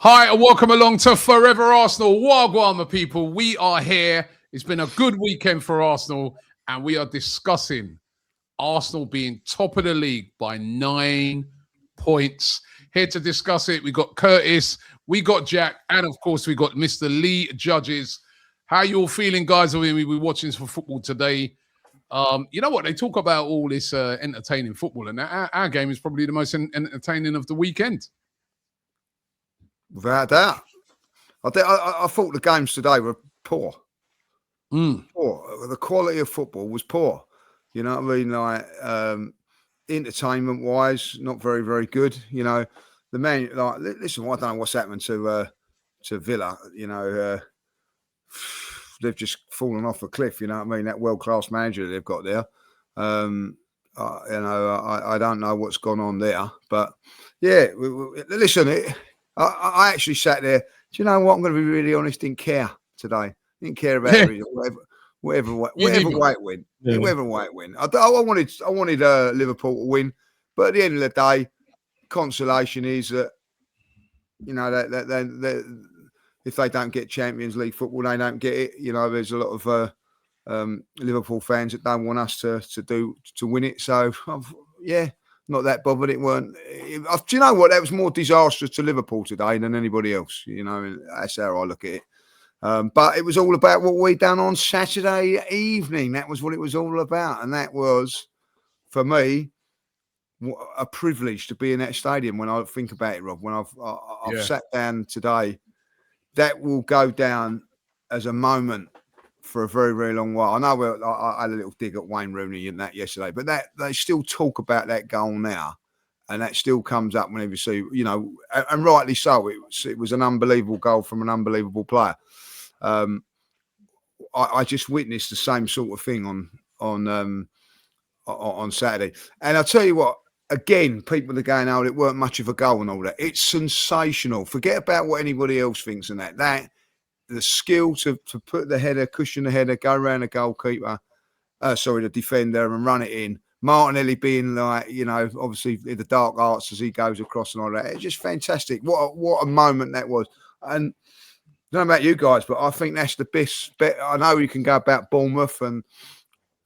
Hi, and welcome along to Fourever Arsenal. Wagwan, my people. We are here. It's been a good weekend for Arsenal, and we are discussing Arsenal being top of the league by 9 points. Here to discuss it, we got Curtis, we got Jack, and of course, we got Mr. Lee Judges. How you all feeling, guys? We're watching for football today. You know what? They talk about all this entertaining football, and our game is probably the most entertaining of the weekend. Without doubt. I thought the games today were poor. Poor. The quality of football was poor. You know what I mean? Like entertainment-wise, not very, very good. You know, the man. Like, listen, I don't know what's happened to Villa. You know, they've just fallen off a cliff. You know what I mean? That world-class manager they've got there. You know, I don't know what's gone on there, but yeah. Listen. I actually sat there. Do you know what? I'm going to be really honest. Didn't care today. Didn't care about whatever way it went. Yeah. Whatever way it went. I wanted Liverpool to win, but at the end of the day, consolation is that you know that if they don't get Champions League football, they don't get it. You know, there's a lot of Liverpool fans that don't want us to win it. So yeah. Not that bothered. Do you know what? That was more disastrous to Liverpool today than anybody else. You know, that's how I look at it. But it was all about what we done on Saturday evening. That was what it was all about. And that was, for me, a privilege to be in that stadium when I think about it, Rob. When I've sat down today, that will go down as a moment for a very, very long while. I know I had a little dig at Wayne Rooney and that yesterday, but that they still talk about that goal now, and that still comes up whenever you see, you know, and rightly so. It was an unbelievable goal from an unbelievable player. I just witnessed the same sort of thing on Saturday, and I'll tell you what. Again, people are going, "Oh, it weren't much of a goal and all that." It's sensational. Forget about what anybody else thinks and that. The skill to put the header, cushion the header, go around the goalkeeper, the defender, and run it in. Martinelli being like, you know, obviously in the dark arts as he goes across and all that. It's just fantastic. What a moment that was. And I don't know about you guys, but I think that's the best bet. I know you can go about Bournemouth and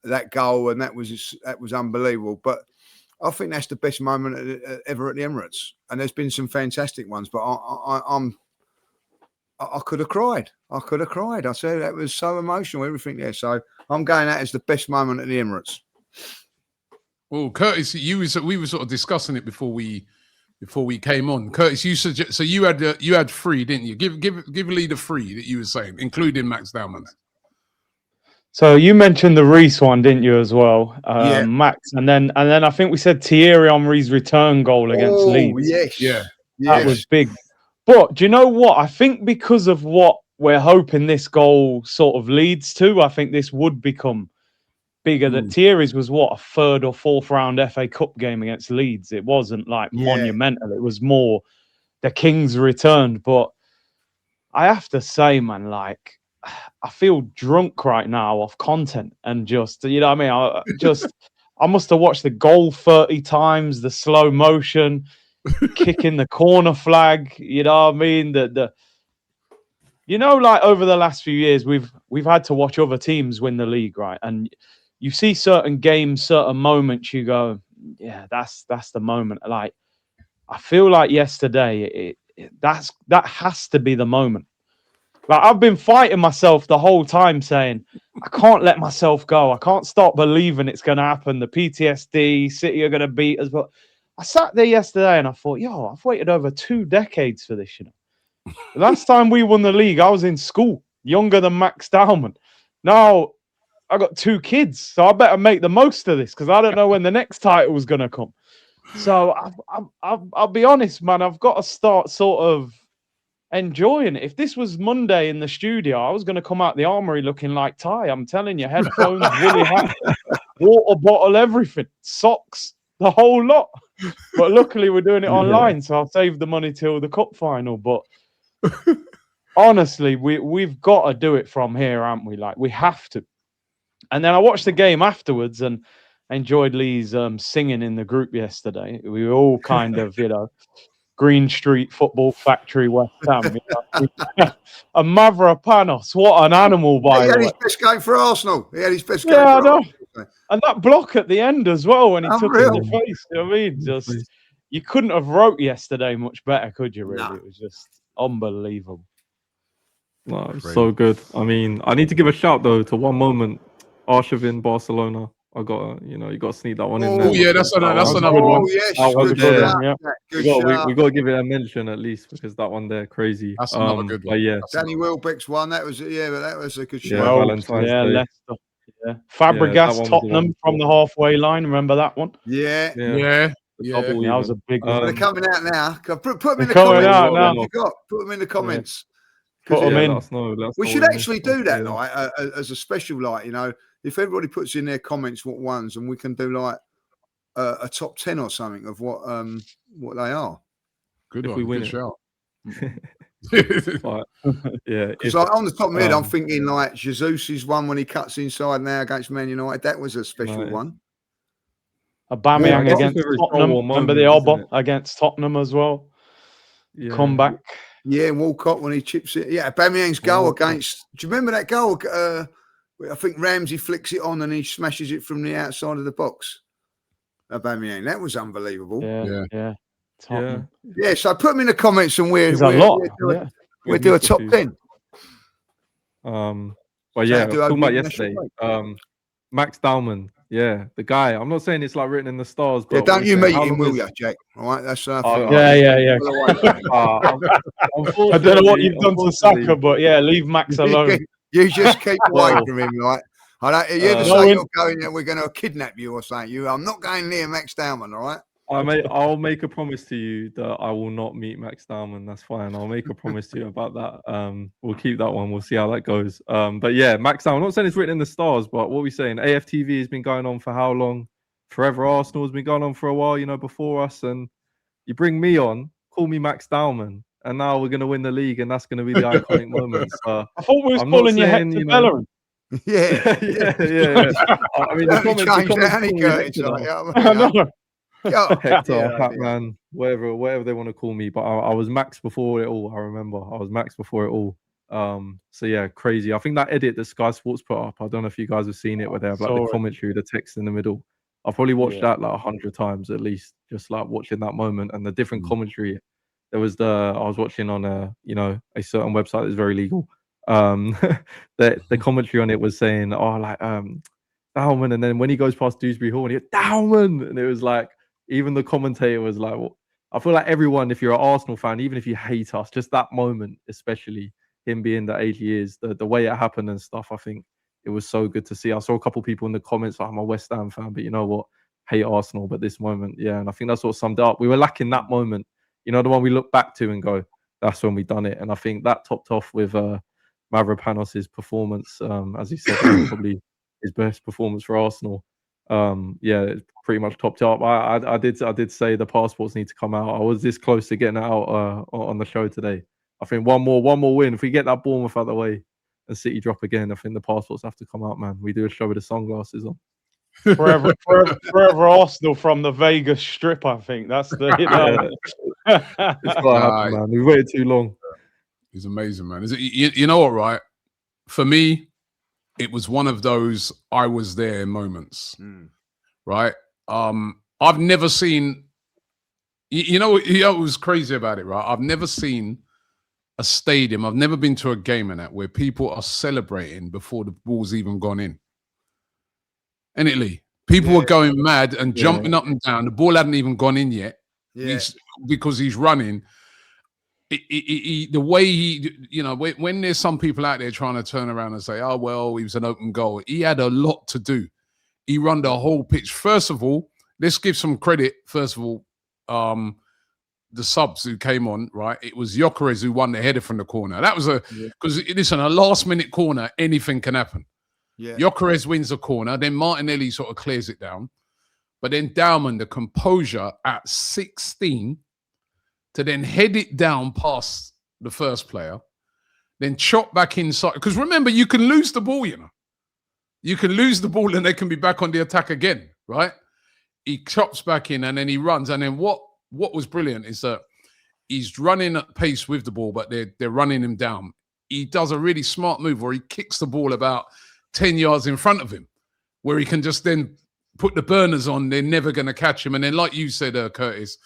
that goal, and that was unbelievable. But I think that's the best moment ever at the Emirates. And there's been some fantastic ones, but I could have cried. I said that was so emotional, everything there. So I'm going out as the best moment at the Emirates. Well, Curtis, we were sort of discussing it before we came on. Curtis, you had 3, didn't you? Give Lee the 3 that you were saying, including Max Dowman. So you mentioned the Reece one, didn't you, as well? Max, and then I think we said Thierry Henry's return goal against Leeds. Yes, yeah, that was big. But do you know what? I think because of what we're hoping this goal sort of leads to, I think this would become bigger. That Thierry's was a 3rd or 4th round FA Cup game against Leeds. It wasn't like monumental. It was more the Kings returned. But I have to say, man, like I feel drunk right now off content and just, you know what I mean? I must have watched the goal 30 times, the slow motion. Kicking the corner flag, you know what I mean? You know, like over the last few years, we've had to watch other teams win the league, right? And you see certain games, certain moments, you go, yeah, that's the moment. Like I feel like yesterday, that has to be the moment. Like I've been fighting myself the whole time, saying I can't let myself go. I can't stop believing it's going to happen. The PTSD, City are going to beat us, but. I sat there yesterday and I thought, I've waited over 2 decades for this, you know. Last time we won the league, I was in school, younger than Max Dowman. Now, I got 2 kids, so I better make the most of this because I don't know when the next title is going to come. So I'll be honest, man, I've got to start sort of enjoying it. If this was Monday in the studio, I was going to come out the armory looking like Ty. I'm telling you, headphones, woolly hat, water bottle, everything, socks, the whole lot. But luckily we're doing it online, so I'll save the money till the cup final. But honestly, we've got to do it from here, haven't we? Like we have to. And then I watched the game afterwards and enjoyed Lee's singing in the group yesterday. We were all kind of, you know, Green Street Football Factory, West Ham. A Mavropanos, what an animal, by He the had way. his best game for Arsenal. He had his best game Yeah, I for know. Arsenal. And that block at the end as well, when he took it in Unreal. the face. You know what I mean? Just, you couldn't have wrote yesterday much better, could you, really? No. It was just unbelievable. No, it's so good. I mean, I need to give a shout though to one moment. Arshavin, Barcelona. I got you got to sneak that one in there. Oh yeah, that's another good one. Oh yes, That was good good, shout. yeah. Good we shout. got to give it a mention at least because that one there crazy. That's another good one. But yeah, Danny Welbeck's one. That was but that was a good Yeah, shout. Valentine's Day. Leicester. Yeah. that Fabregas, one was the Tottenham one from the halfway line. Remember that one? Yeah. Yeah. Double That was a even. big They're one. coming out now. Put them in They're the coming comments. out now. What you got? Put them in the comments. Put them Yeah, in. let us know, We what should we actually missed. do that, Yeah. like as a special, like if everybody puts in their comments what ones, and we can do like a top 10 or something of what they are. Good If one. we win Good it. shout. But, yeah, Because like, on the top of my head, I'm thinking like Jesus' one when he cuts inside now against Man United. That was a special Right. one. Aubameyang Yeah, against that's a very Tottenham. Star Wars Remember the moment, isn't Oba it? against Tottenham as well. yeah. Comeback. Yeah, Walcott when he chips it. Yeah, Aubameyang's goal Walcott. against. Do you remember that goal? I think Ramsey flicks it on and he smashes it from the outside of the box. Aubameyang, that was unbelievable. Yeah. Tottenham. Yeah, so put them in the comments and There's a lot. Yeah. we'll do a missed a top few. 10. But yeah, do talking about opening yesterday, national Max Dowman, yeah, the guy. I'm not saying it's like written in the stars, but Yeah, don't you meet how him, long will is- you, Jack? All right, that's Oh, Yeah. Uh, I don't know what you've done to unfortunately- Saka, but yeah, leave Max alone. You just keep away Well, from him, right? I don't. You ever no, say when- you're going there, we're going to kidnap you or something? I'm not going near Max Dowman, all right? I'll make a promise to you that I will not meet Max Dowman. That's fine. I'll make a promise to you about that. We'll keep that one. We'll see how that goes. But yeah, Max Dowman. I'm not saying it's written in the stars, but what are we saying? AFTV has been going on for how long? Forever Arsenal has been going on for a while, before us. And you bring me on, call me Max Dowman, and now we're going to win the league, and that's going to be the iconic moment. So I thought we was I'm not calling you saying, Hector Bellerin. Yeah. yeah. I mean, the Don't comments change that, call honey, me Curtis. Hector Like, now. I know. Hector, yeah, Hatman, whatever they want to call me. But I was Max before it all. I remember I was Max before it all. So yeah, crazy. I think that edit that Sky Sports put up, I don't know if you guys have seen it, where they have like the commentary, the text in the middle. I've probably watched that like 100 times at least, just like watching that moment and the different commentary. There was I was watching on a certain website that's very legal. The commentary on it was saying, Dowman, and then when he goes past Dewsbury Hall and he goes, Dowman, and it was like, even the commentator was like, well, I feel like everyone, if you're an Arsenal fan, even if you hate us, just that moment, especially him being the age he is, the way it happened and stuff, I think it was so good to see. I saw a couple people in the comments like, I'm a West Ham fan, but you know what? Hate Arsenal, but this moment, yeah. And I think that's what summed it up. We were lacking that moment, the one we look back to and go, that's when we done it. And I think that topped off with Mavropanos' performance. As he said, probably his best performance for Arsenal. Yeah, it pretty much topped up. I did say the passports need to come out. I was this close to getting it out on the show today. I think one more win. If we get that Bournemouth out of the way and City drop again, I think the passports have to come out, man. We do a show with the sunglasses on. Forever Arsenal from the Vegas Strip, I think. That's the It's got to happen, man. We've waited too long. He's amazing, man. Is it? You know what, right? For me, it was one of those I was there moments, right? I've never seen, you know what was crazy about it, right? I've never seen a stadium, I've never been to a game in that where people are celebrating before the ball's even gone in. And Italy, people were going mad and jumping up and down. The ball hadn't even gone in yet. Because he's running. The way he, when there's some people out there trying to turn around and say, oh, well, he was an open goal. He had a lot to do. He run the whole pitch. First of all, let's give some credit. First of all, the subs who came on, right? It was Gyökeres who won the header from the corner. That was because listen, a last minute corner, anything can happen. Gyökeres wins the corner. Then Martinelli sort of clears it down. But then Dowman, the composure at 16, to then head it down past the first player, then chop back inside. Because remember, you can lose the ball, You can lose the ball and they can be back on the attack again, right? He chops back in and then he runs. And then what was brilliant is that he's running at pace with the ball, but they're running him down. He does a really smart move where he kicks the ball about 10 yards in front of him, where he can just then put the burners on. They're never going to catch him. And then, like you said, Curtis,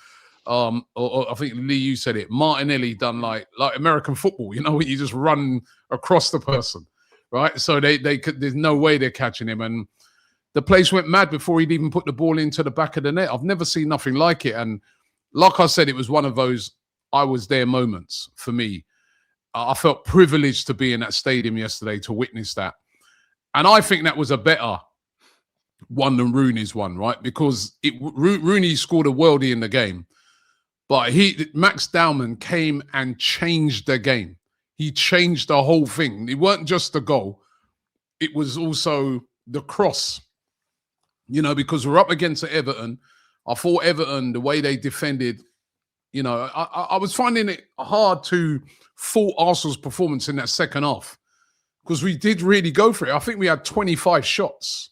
or I think Lee, you said it, Martinelli done like American football, you know, when you just run across the person, right? So they could, there's no way they're catching him. And the place went mad before he'd even put the ball into the back of the net. I've never seen nothing like it. And like I said, it was one of those I was there moments for me. I felt privileged to be in that stadium yesterday to witness that. And I think that was a better one than Rooney's one, right? Because Rooney scored a worldie in the game. But Max Dowman came and changed the game. He changed the whole thing. It weren't just the goal. It was also the cross. You know, because we're up against Everton. I thought Everton, the way they defended, you know, I was finding it hard to fault Arsenal's performance in that second half because we did really go for it. I think we had 25 shots.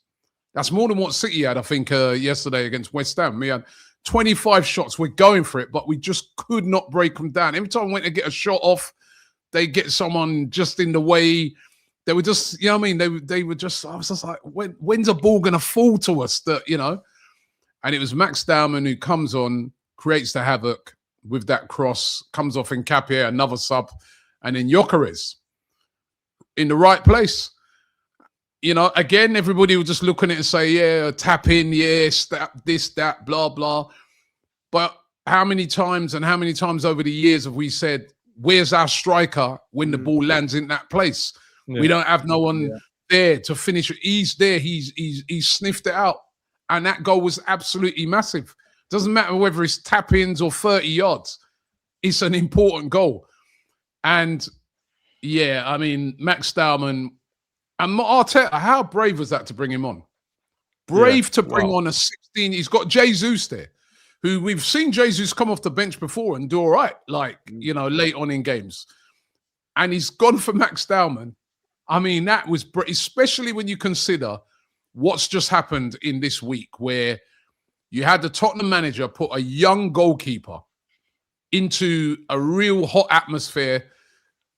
That's more than what City had, I think, yesterday against West Ham. We had 25 shots. We're going for it, but we just could not break them down. Every time I went to get a shot off, they get someone just in the way. They were just, you know what I mean? They were just, I was just like, when's a ball going to fall to us? That, you know? And it was Max Dowman who comes on, creates the havoc with that cross, comes off in Capia, another sub, and then Gyökeres in the right place. You know, again, everybody was just looking at it and say, yeah, tap in, yes, that, blah, blah. But how many times over the years have we said, where's our striker when the ball lands in that place? Yeah. We don't have no one there to finish it. He's there. He's sniffed it out. And that goal was absolutely massive. Doesn't matter whether it's tap-ins or 30 yards. It's an important goal. And, yeah, I mean, Max Dowman and Arteta, how brave was that to bring him on? Brave to bring on a 16. He's got Jesus there, who we've seen Jesus come off the bench before and do all right, like, you know, late on in games. And he's gone for Max Dowman. I mean, that was, especially when you consider what's just happened in this week where you had the Tottenham manager put a young goalkeeper into a real hot atmosphere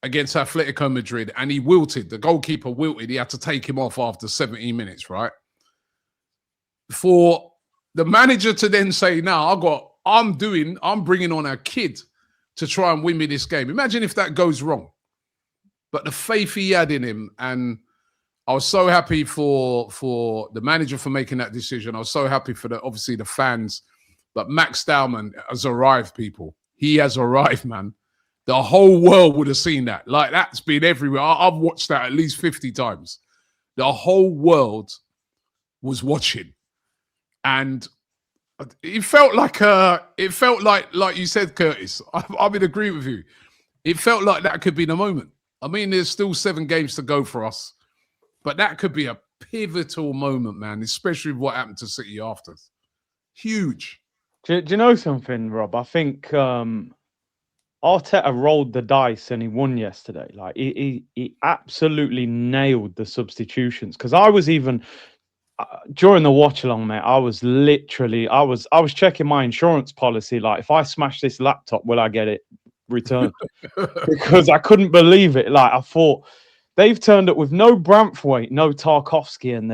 against Atletico Madrid, and he wilted. The goalkeeper wilted. He had to take him off after 17 minutes, right? For the manager to then say, no, I'm bringing on a kid to try and win me this game. Imagine if that goes wrong. But the faith he had in him, and I was so happy for the manager for making that decision. I was so happy for obviously the fans. But Max Dowman has arrived, people. He has arrived, man. The whole world would have seen that. Like, that's been everywhere. I've watched that at least 50 times. The whole world was watching. And it felt like you said, Curtis, I'm in agreement with you. It felt like that could be the moment. I mean, there's still 7 games to go for us. But that could be a pivotal moment, man, especially with what happened to City after. Huge. Do you know something, Rob? I think Arteta rolled the dice and he won yesterday. Like, he absolutely nailed the substitutions. Because I was even during the watch along, mate, I was checking my insurance policy. Like, if I smash this laptop, will I get it returned? Because I couldn't believe it. Like, I thought, they've turned up with no Branthwaite, no Tarkowski, and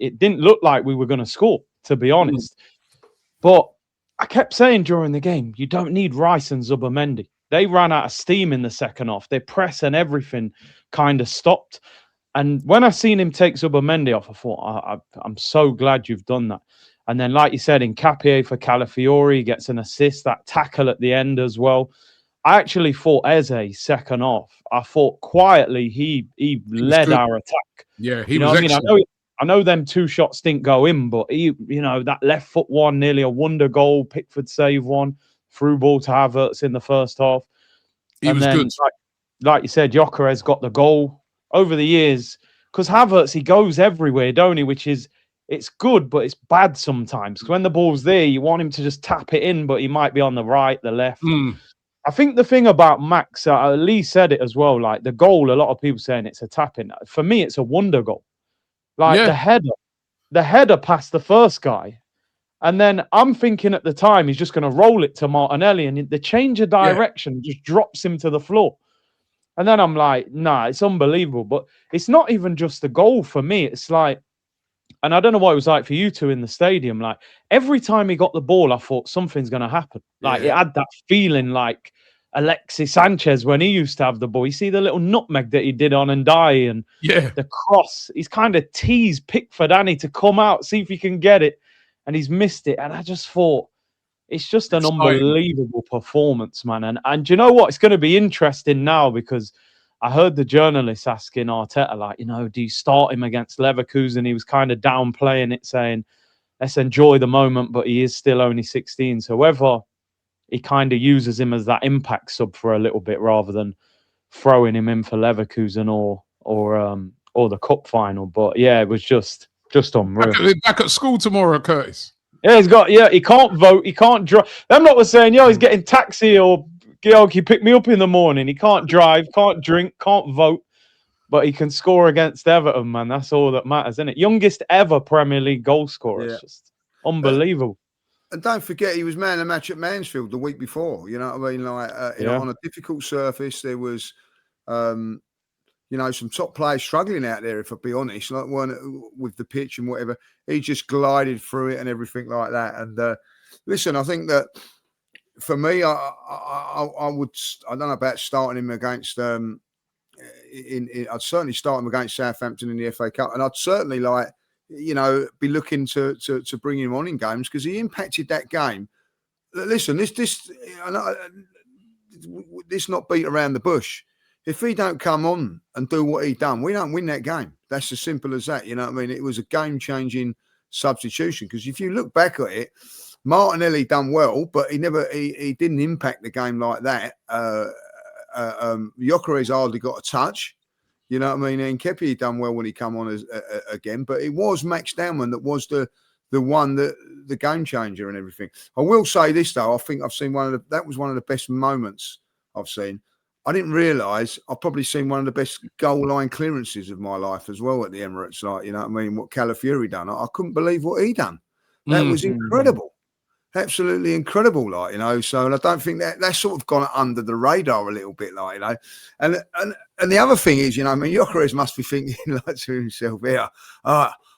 it didn't look like we were going to score, to be honest. But I kept saying during the game, you don't need Rice and Zubimendi. They ran out of steam in the second half. Their press and everything kind of stopped. And when I seen him take Zubimendi off, I thought, I'm so glad you've done that. And then, like you said, in Capia for Calafiori, gets an assist, that tackle at the end as well. I actually thought Eze second half. I thought quietly he led our attack. Yeah, he was excellent. I know them 2 shots didn't go in, but that left foot one, nearly a wonder goal, Pickford save one, through ball to Havertz in the first half. He was good. Like you said, Gyökeres got the goal. Over the years, because Havertz, he goes everywhere, don't he? Which is, it's good, but it's bad sometimes. Because when the ball's there, you want him to just tap it in, but he might be on the right, the left. I think the thing about Max, Lee said it as well, like the goal, a lot of people saying it's a tap-in. For me, it's a wonder goal. Like the header past the first guy. And then I'm thinking at the time he's just going to roll it to Martinelli, and the change of direction just drops him to the floor. And then I'm like, nah, it's unbelievable. But it's not even just the goal for me. It's like, and I don't know what it was like for you two in the stadium. Like every time he got the ball, I thought something's going to happen. Like it had that feeling like Alexis Sanchez when he used to have the ball. You see the little nutmeg that he did on Ndiaye and the cross. He's kind of teased Pickford, Annie, to come out, see if he can get it. And he's missed it. And I just thought, it's just an unbelievable performance, man. And do you know what? It's going to be interesting now because I heard the journalists asking Arteta, like, do you start him against Leverkusen? He was kind of downplaying it, saying, let's enjoy the moment, but he is still only 16. So whether he kind of uses him as that impact sub for a little bit rather than throwing him in for Leverkusen or the cup final. But yeah, it was just unreal. Back at school tomorrow, Curtis. Yeah, he can't vote, he can't drive. I'm not saying, he's getting taxi or Georgi pick me up in the morning. He can't drive, can't drink, can't vote, but he can score against Everton, man. That's all that matters, isn't it? Youngest ever Premier League goal scorer. It's just unbelievable. And don't forget, he was man of the match at Mansfield the week before. You know what I mean? Like, on a difficult surface, there was, some top players struggling out there, if I be honest, like one with the pitch and whatever. He just glided through it and everything like that. And listen, I think that for me, I don't know about starting him against. I'd certainly start him against Southampton in the FA Cup, and I'd certainly be looking to bring him on in games because he impacted that game. Listen, this not beat around the bush. If he don't come on and do what he done, we don't win that game. That's as simple as that. You know what I mean? It was a game-changing substitution because if you look back at it, Martinelli done well, but he didn't impact the game like that. Gyökeres hardly got a touch. You know what I mean? And Kepi done well when he come on again, but it was Max Dowman that was the one that the game changer and everything. I will say this though, I think I've seen that was one of the best moments I've seen. I didn't realise I've probably seen one of the best goal line clearances of my life as well at the Emirates. Like, you know what I mean? What Calafiori done. I couldn't believe what he done. That was incredible. Absolutely incredible, so and I don't think that's sort of gone under the radar a little bit, and the other thing is, Gyökeres must be thinking to himself,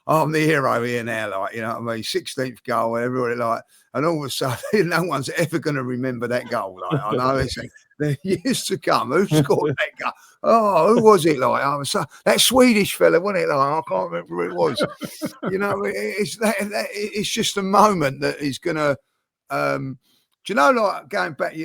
I'm the hero here now, 16th goal, everybody and all of a sudden, no one's ever going to remember that goal. I know they're years to come. Who scored that goal? Oh, who was it? That Swedish fella, wasn't it? I can't remember who it was. It's just a moment that is going to. Do you know, going back,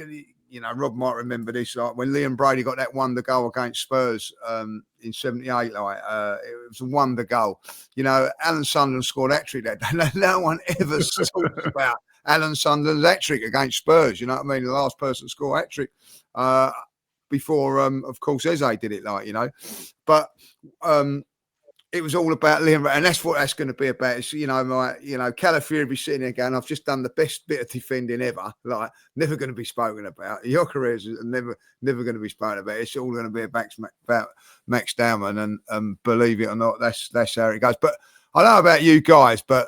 Rob might remember this, when Liam Brady got that wonder goal against Spurs in '78. It was a wonder goal. Alan Sunderland scored hat-trick that day. No one ever talks about Alan Sunderland's hat-trick against Spurs. You know what I mean? The last person to score hat-trick before, of course, Eze did it. But it was all about Liam, and that's what that's going to be about. It's, Calafiori be sitting there going, I've just done the best bit of defending ever. Never going to be spoken about. Gyökeres is never going to be spoken about. It's all going to be about Max Dowman, and believe it or not, that's how it goes. But I don't know about you guys, but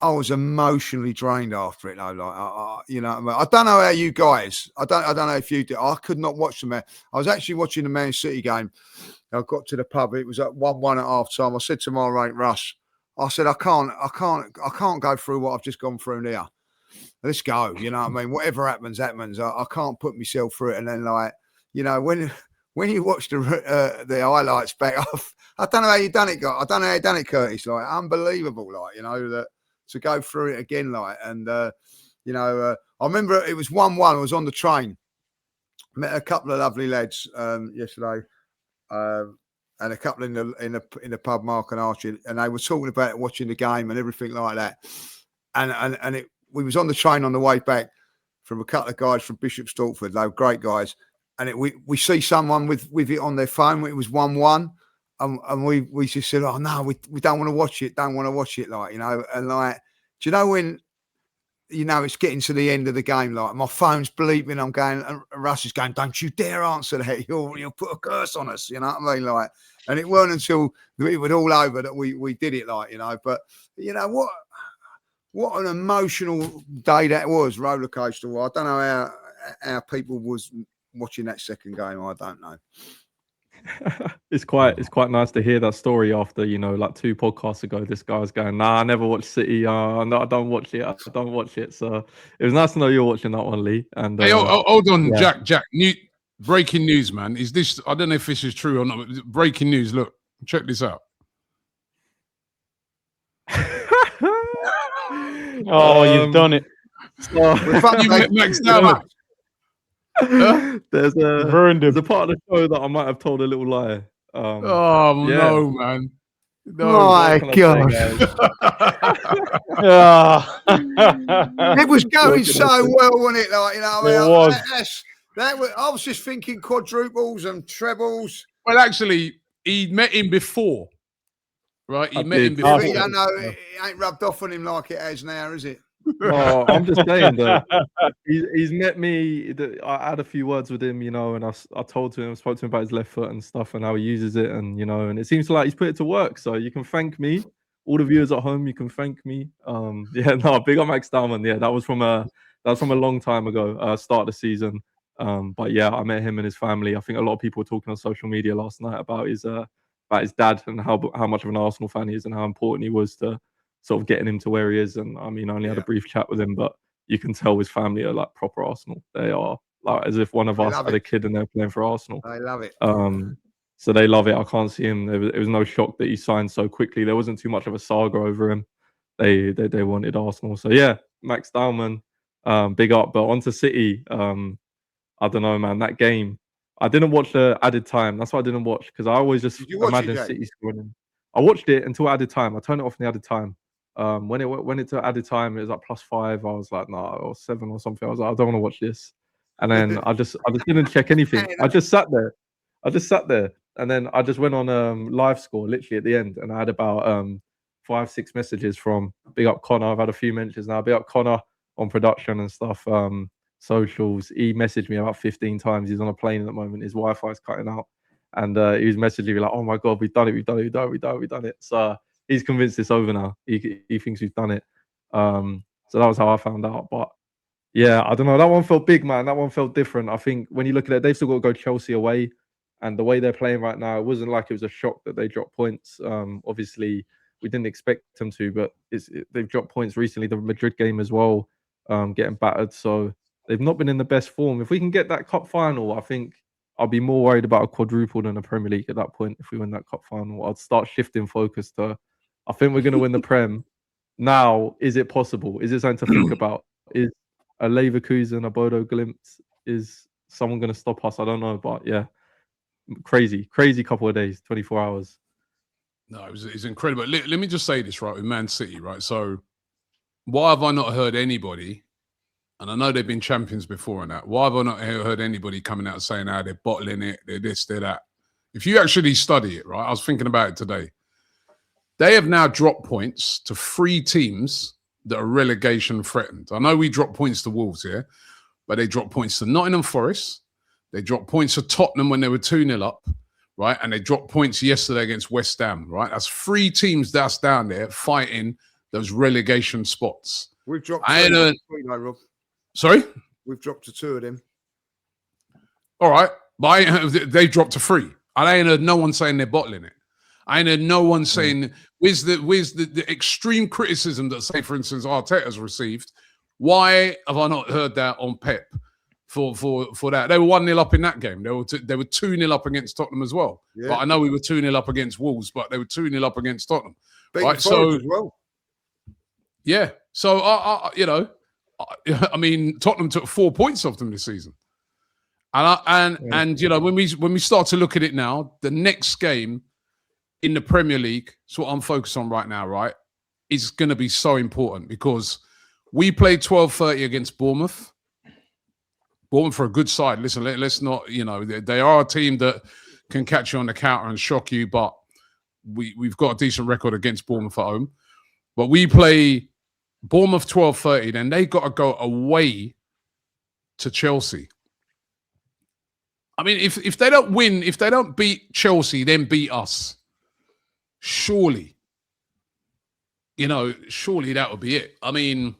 I was emotionally drained after it. I don't know how you guys. I don't know if you did. I could not watch the man. I was actually watching the Man City game. I got to the pub. It was at 1-1 at half time. I said to my mate Russ, I said, I can't go through what I've just gone through here. Let's go. You know what I mean? Whatever happens. I can't put myself through it. And then when you watch the highlights back off, I don't know how you done it, guys. I don't know how you done it, Curtis. Unbelievable. That to go through it again. I remember it was 1-1. I was on the train. Met a couple of lovely lads yesterday. And a couple in the pub, Mark and Archie, and they were talking about it, watching the game and everything like that. And we was on the train on the way back from a couple of guys from Bishop Stortford. They were great guys, and we see someone with it on their phone. It was 1-1, and we just said, "Oh no, we don't want to watch it. Don't want to watch it." And do you know when? It's getting to the end of the game. My phone's bleeping. I'm going, and Russ is going, "Don't you dare answer that. You'll put a curse on us." You know what I mean? And it weren't until it was all over that we did it. But what what an emotional day that was, roller coaster. I don't know how people was watching that second game. I don't know. It's quite nice to hear that story after, you know, like 2 podcasts ago, this guy was going, nah, I never watched City. No, I don't watch it. I don't watch it. So it was nice to know you're watching that one, Lee. And hey, hold on, yeah. Jack. Breaking news, man. Is this? I don't know if this is true or not. But breaking news. Look, check this out. You've done it. So, you met Max Dowman. There's a part of the show that I might have told a little lie. No, man. No, my God. It was going so well, wasn't it? Like, you know, It was. I was just thinking quadruples and trebles. Well, actually, he met him before, right? He met him But before. you don't know, it ain't rubbed off on him like it has now, is it? No, I'm just saying that he's met me. I had a few words with him, you know, and I spoke to him about his left foot and stuff and how he uses it, and you know, and it seems like he's put it to work. So you can thank me, all the viewers at home. You can thank me. Big up Max Dowman. Yeah, that was from a long time ago, start of the season. But yeah, I met him and his family. I think a lot of people were talking on social media last night about his dad and how much of an Arsenal fan he is and how important he was to sort of getting him to where he is. And I mean, I only had a brief chat with him, but you can tell his family are like proper Arsenal. They are like as if one of us had a kid and they're playing for Arsenal. I love it. So they love it. I can't see him. It was no shock that he signed so quickly. There wasn't too much of a saga over him. They wanted Arsenal. So yeah, Max Dowman, big up. But on to City. I don't know, man. That game, I didn't watch the added time. That's why I didn't watch, because I always just imagine City scoring. I watched it until added time. I turned it off in the added time. When it went to added time, it was like +5. I was like, nah, or 7 or something. I was like, I don't want to watch this. And then I just didn't check anything. I just sat there. And then I just went on live score literally at the end, and I had about 5-6 messages from big up Connor. I've had a few mentions now. Big up Connor on production and stuff. Socials. He messaged me about 15 times. He's on a plane at the moment. His Wi-Fi is cutting out, and he was messaging me like, "Oh my God, we've done it." So he's convinced it's over now. He thinks we've done it. So that was how I found out. But yeah, I don't know. That one felt big, man. That one felt different. I think when you look at it, they've still got to go Chelsea away, and the way they're playing right now, it wasn't like it was a shock that they dropped points. Obviously, we didn't expect them to, but they've dropped points recently. The Madrid game as well, getting battered. So they've not been in the best form. If we can get that cup final, I think I'll be more worried about a quadruple than a Premier League at that point. If we win that cup final, I'd start shifting focus to, I think we're going to win the Prem. Now, is it possible? Is it something to think about? Is a Leverkusen, a Bodo Glimt, is someone going to stop us? I don't know. But yeah, crazy couple of days, 24 hours. No, it's incredible. Let me just say this, right, with Man City, right? So why have I not heard anybody, and I know they've been champions before and that, why have I not heard anybody coming out saying how they're bottling it, they're this, they're that? If you actually study it, right, I was thinking about it today. They have now dropped points to 3 teams that are relegation threatened. I know we dropped points to Wolves here, but they dropped points to Nottingham Forest. They dropped points to Tottenham when they were 2-0 up, right? And they dropped points yesterday against West Ham, right? That's 3 teams that's down there fighting those relegation spots. We've dropped 2, Rob. Sorry? We've dropped to 2 of them. All right. But they dropped to 3. I ain't heard no one saying they're bottling it. I ain't heard no one saying, where's the extreme criticism that, say, for instance, Arteta's received? Why have I not heard that on Pep for that? They were 1-0 up in that game. They were 2-0 up against Tottenham as well. Yeah. But I know we were 2-0 up against Wolves, but they were 2-0 up against Tottenham. Right? So as well. Yeah. So I mean, Tottenham took 4 points off them this season. And you know, when we start to look at it now, the next game in the Premier League, it's what I'm focused on right now, right, is going to be so important because we played 12:30 against Bournemouth. Bournemouth for a good side. Listen, let's not, you know, they are a team that can catch you on the counter and shock you, but we've got a decent record against Bournemouth at home. But we play Bournemouth 12:30, then they got to go away to Chelsea. I mean, if they don't win, if they don't beat Chelsea, then beat us. Surely surely that would be it. I mean,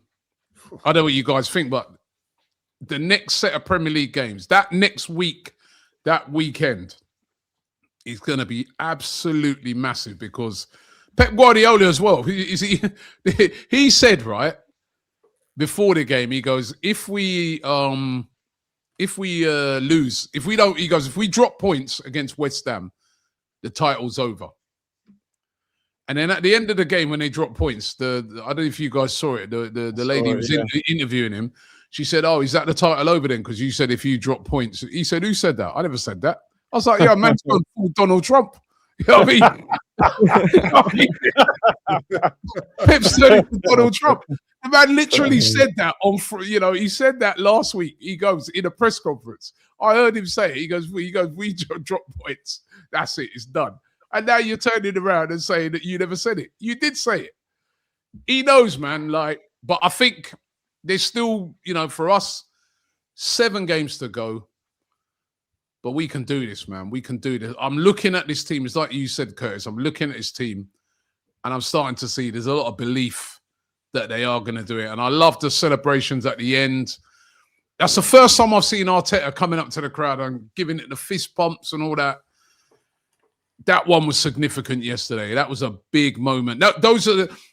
I don't know what you guys think, but the next set of Premier League games, that next week, that weekend, is going to be absolutely massive because Pep Guardiola as well. He said, right, before the game, he goes, if we lose, if we drop points against West Ham, the title's over. And then at the end of the game, when they dropped points, I don't know if you guys saw it. The lady who was interviewing him, she said, "Oh, is that the title over then? Because you said if you drop points." He said, "Who said that? I never said that." I was like, "Yeah, man's gone full Donald Trump." You know what I mean? Pep's turning to Donald Trump. The man literally said that he said that last week. He goes in a press conference. I heard him say it. He goes, we drop points. That's it. It's done. And now you're turning around and saying that you never said it. You did say it. He knows, man. But I think there's still, for us, 7 games to go. But we can do this, man. We can do this. I'm looking at this team. It's like you said, Curtis. I'm looking at this team, and I'm starting to see there's a lot of belief that they are going to do it. And I love the celebrations at the end. That's the first time I've seen Arteta coming up to the crowd and giving it the fist pumps and all that. That one was significant yesterday. That was a big moment. Now,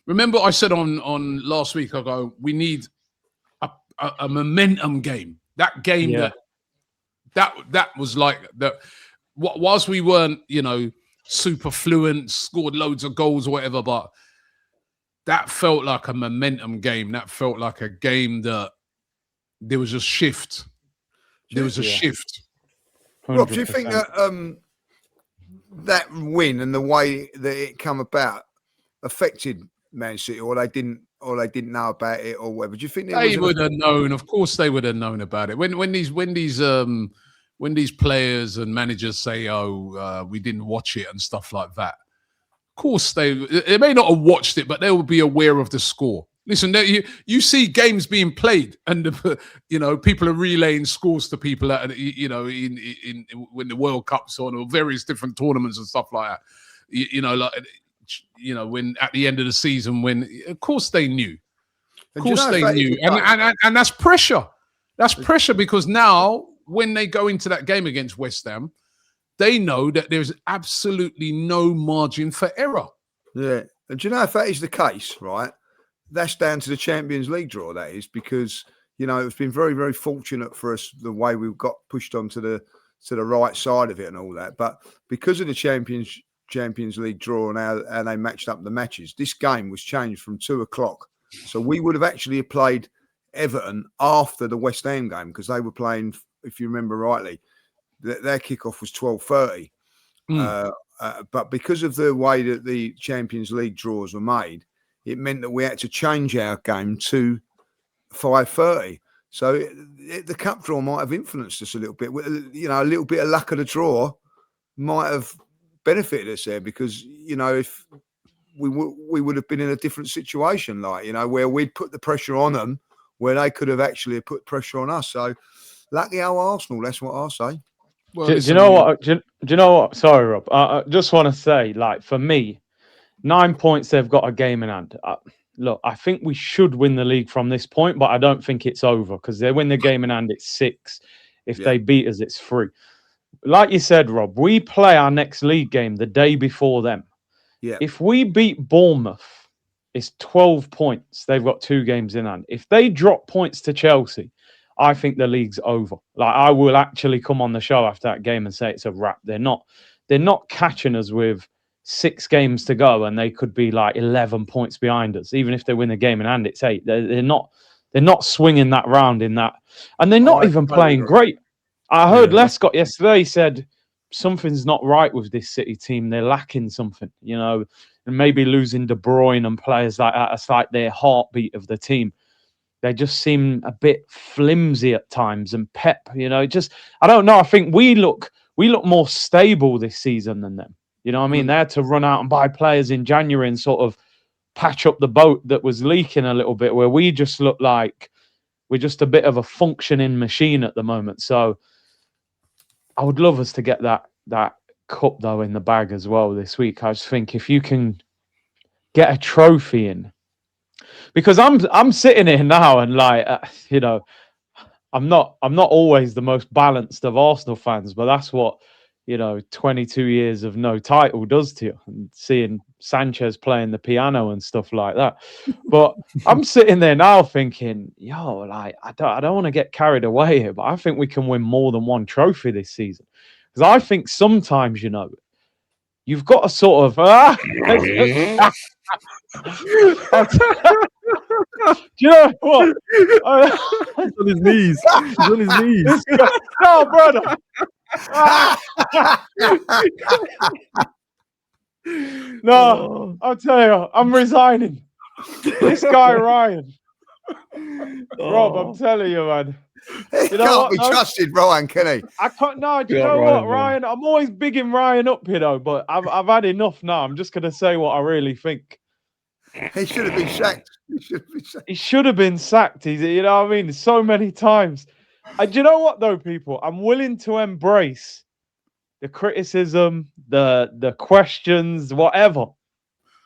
remember I said on last week, I go, we need a momentum game. That game that was like that. Whilst we weren't, super fluent, scored loads of goals or whatever, but that felt like a momentum game. That felt like a game that there was a shift. There was a shift. 100%. Rob, do you think that that win and the way that it come about affected Man City, or they didn't know about it, or whatever? Do you think they would have known? Of course, they would have known about it. When these players and managers say, "Oh, we didn't watch it" and stuff like that, of course they may not have watched it, but they will be aware of the score. Listen, you see games being played, and people are relaying scores to people at in when the World Cup's on or various different tournaments and stuff like that. When at the end of the season, when of course they knew, and that's pressure. That's pressure because now when they go into that game against West Ham, they know that there's absolutely no margin for error. Yeah, and do you know if that is the case, right? That's down to the Champions League draw, that is, because, it's been very, very fortunate for us the way we've got pushed onto the right side of it and all that. But because of the Champions League draw and how they matched up the matches, this game was changed from 2:00. So we would have actually played Everton after the West Ham game because they were playing, if you remember rightly, their kickoff was 12:30. But because of the way that the Champions League draws were made, it meant that we had to change our game to 5:30. So the cup draw might have influenced us a little bit. A little bit of luck of the draw might have benefited us there because, if we would have been in a different situation, where we'd put the pressure on them, where they could have actually put pressure on us. So lucky our Arsenal, that's what I'll say. Well, do you know what? Do you know what? Sorry, Rob. I just want to say, for me, 9 points, they've got a game in hand. Look, I think we should win the league from this point, but I don't think it's over because they win the game in hand, it's 6. If they beat us, it's 3. Like you said, Rob, we play our next league game the day before them. Yeah. If we beat Bournemouth, it's 12 points. They've got 2 games in hand. If they drop points to Chelsea, I think the league's over. I will actually come on the show after that game and say it's a wrap. They're not catching us with 6 games to go, and they could be 11 points behind us. Even if they win the game in hand, it's 8. They're not swinging that round in that, and they're not even playing great. I heard Lescott yesterday said something's not right with this City team. They're lacking something, and maybe losing De Bruyne and players like that. It's like their heartbeat of the team. They just seem a bit flimsy at times, and Pep, I don't know. I think we look more stable this season than them. You know what I mean? They had to run out and buy players in January and sort of patch up the boat that was leaking a little bit, where we just look like we're just a bit of a functioning machine at the moment. So I would love us to get that cup, though, in the bag as well this week. I just think if you can get a trophy in Because I'm sitting here now and like you know, I'm not always the most balanced of Arsenal fans, but that's what, you know, 22 years of no title does to you, and seeing Sanchez playing the piano and stuff like that. But I'm sitting there now thinking, yo, like I don't want to get carried away here, but I think we can win more than one trophy this season. Because I think sometimes, you know, you've got to sort of do you know what? He's on his knees. He's on his knees. No, brother. No, I'll tell you, I'm resigning. This guy, Ryan. Rob, I'm telling you, man. He can't be trusted, Ryan, can he? I can't. No, do you know what, Ryan? I'm always bigging Ryan up, you know, but I've had enough now. I'm just gonna say what I really think. He should have been sacked. He should have been sacked. He's, you know what I mean? So many times. And do you know what, though, people? I'm willing to embrace the criticism, the questions, whatever.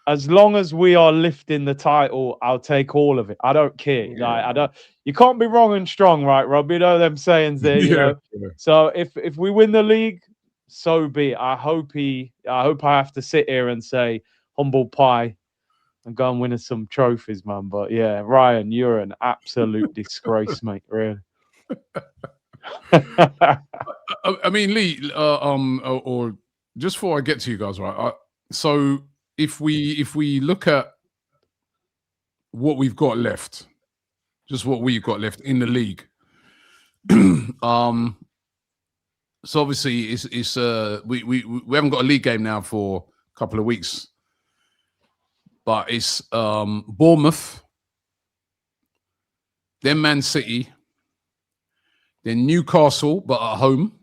As long as we are lifting the title, I'll take all of it. I don't care. Yeah. Like, I don't. You can't be wrong and strong, right, Rob? You know them sayings there. You know. Yeah. So if we win the league, so be it. I hope I have to sit here and say humble pie and go and win us some trophies, man. But yeah, Ryan, you're an absolute disgrace, mate. Really. I mean, Lee, or just before I get to you guys, right? So if we look at what we've got left, just what we've got left in the league, so obviously it's we haven't got a league game now for a couple of weeks. But it's Bournemouth, then Man City, then Newcastle, but at home.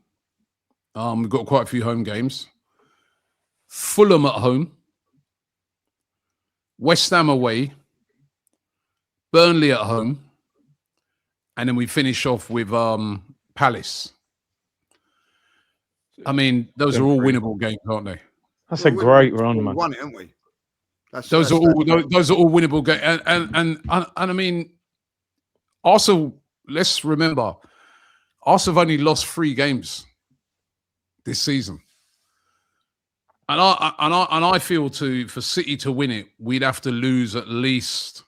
We've got quite a few home games. Fulham at home. West Ham away. Burnley at home. And then we finish off with Palace. I mean, those are all winnable games, aren't they? That's a great run, man. We won it, haven't we? Those are all winnable games, and I mean, Arsenal. Let's remember, Arsenal have only lost 3 games this season, and I feel for City to win it, we'd have to lose at least.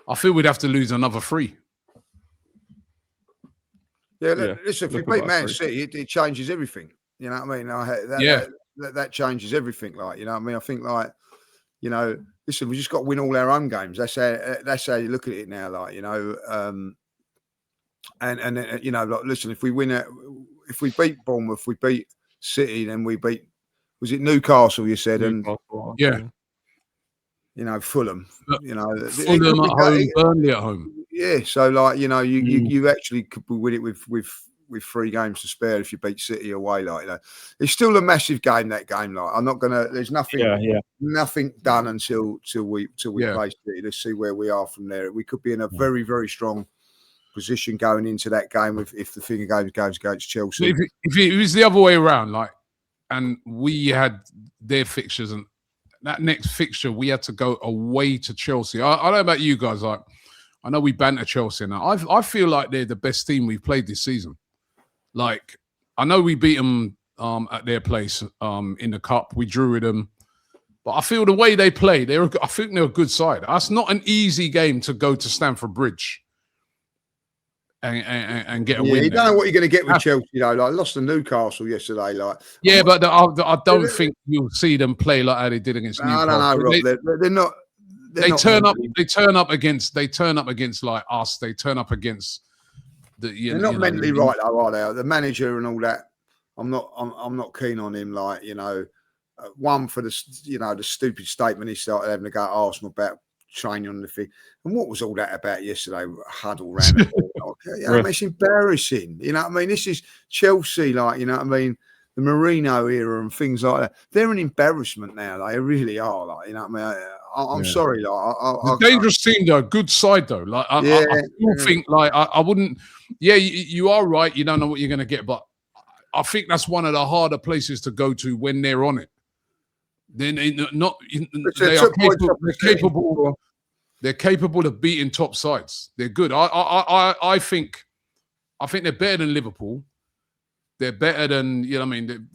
I feel we'd have to lose another 3. Yeah, listen, if we beat Man City, it changes everything. You know what I mean? That changes everything. Like, you know what I mean? I think like. You know, listen, we just got to win all our own games. That's how you look at it now. Like, you know, and you know, like, listen, if we beat Bournemouth, we beat City, then we beat. Was it Newcastle? You said, Newcastle, yeah. You know, Fulham. You know, Fulham at home, Burnley at home. Yeah, so like, you know, you actually could win it with 3 games to spare if you beat City away, like that. It's still a massive game. That game, like I'm not gonna. There's nothing, nothing done until we play City. Let's see where we are from there. We could be in a very, very strong position going into that game if the thing goes against Chelsea. If it was the other way around, like, and we had their fixtures, and that next fixture we had to go away to Chelsea. I don't know about you guys, like, I know we banter Chelsea now. I feel like they're the best team we've played this season. Like, I know we beat them at their place in the cup. We drew with them. But I feel the way they play, I think they're a good side. That's not an easy game to go to Stamford Bridge and get a win. You don't know what you're going to get with Chelsea, though. Like, lost to Newcastle yesterday. Like, yeah, but I don't think you'll see them play like how they did against Newcastle. I don't know, Rob. They're not. They turn up against like us. They turn up against. They're not mentally right, though, are they? The manager and all that. I'm not keen on him. Like, you know, one for the stupid statement he started having to go to Arsenal about training on the thing. And what was all that about yesterday? Huddle round. It's embarrassing. You know what I mean? This is Chelsea, like, you know what I mean? The Mourinho era and things like that. They're an embarrassment now. They really are. Like, you know what I mean? I'm sorry. Like, dangerous team, though. Good side, though. Like, I still think, like, I wouldn't. Yeah, you are right. You don't know what you're going to get, but I think that's one of the harder places to go to when they're on it. Then they are capable. They're capable of beating top sides. They're good. I think they're better than Liverpool. They're better than, you know what I mean?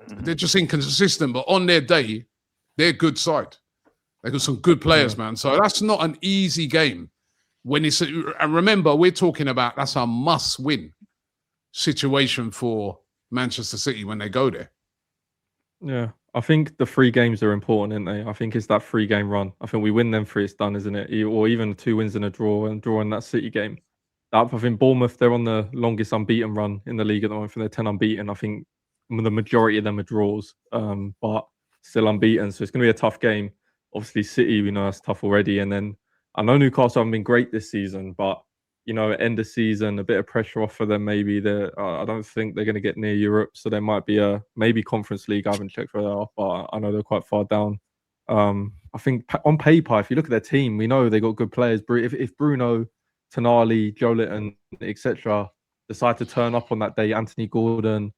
They're just inconsistent, but on their day, they're a good side. They've got some good players, man. So that's not an easy game. And remember, we're talking about that's a must-win situation for Manchester City when they go there. Yeah, I think the 3 games are important, aren't they? I think it's that 3-game run. I think we win them 3, it's done, isn't it? Or even 2 wins and a draw, and drawing that City game. I think Bournemouth, they're on the longest unbeaten run in the league at the moment. They're 10 unbeaten. I think the majority of them are draws, but still unbeaten. So it's going to be a tough game. Obviously, City, we know that's tough already. And then I know Newcastle haven't been great this season, but, you know, end of season, a bit of pressure off for them maybe. I don't think they're going to get near Europe. So there might be maybe Conference League. I haven't checked where they are, but I know they're quite far down. I think on paper, if you look at their team, we know they got good players. If Bruno, Tonali, Joelinton, etc., decide to turn up on that day, Anthony Gordon,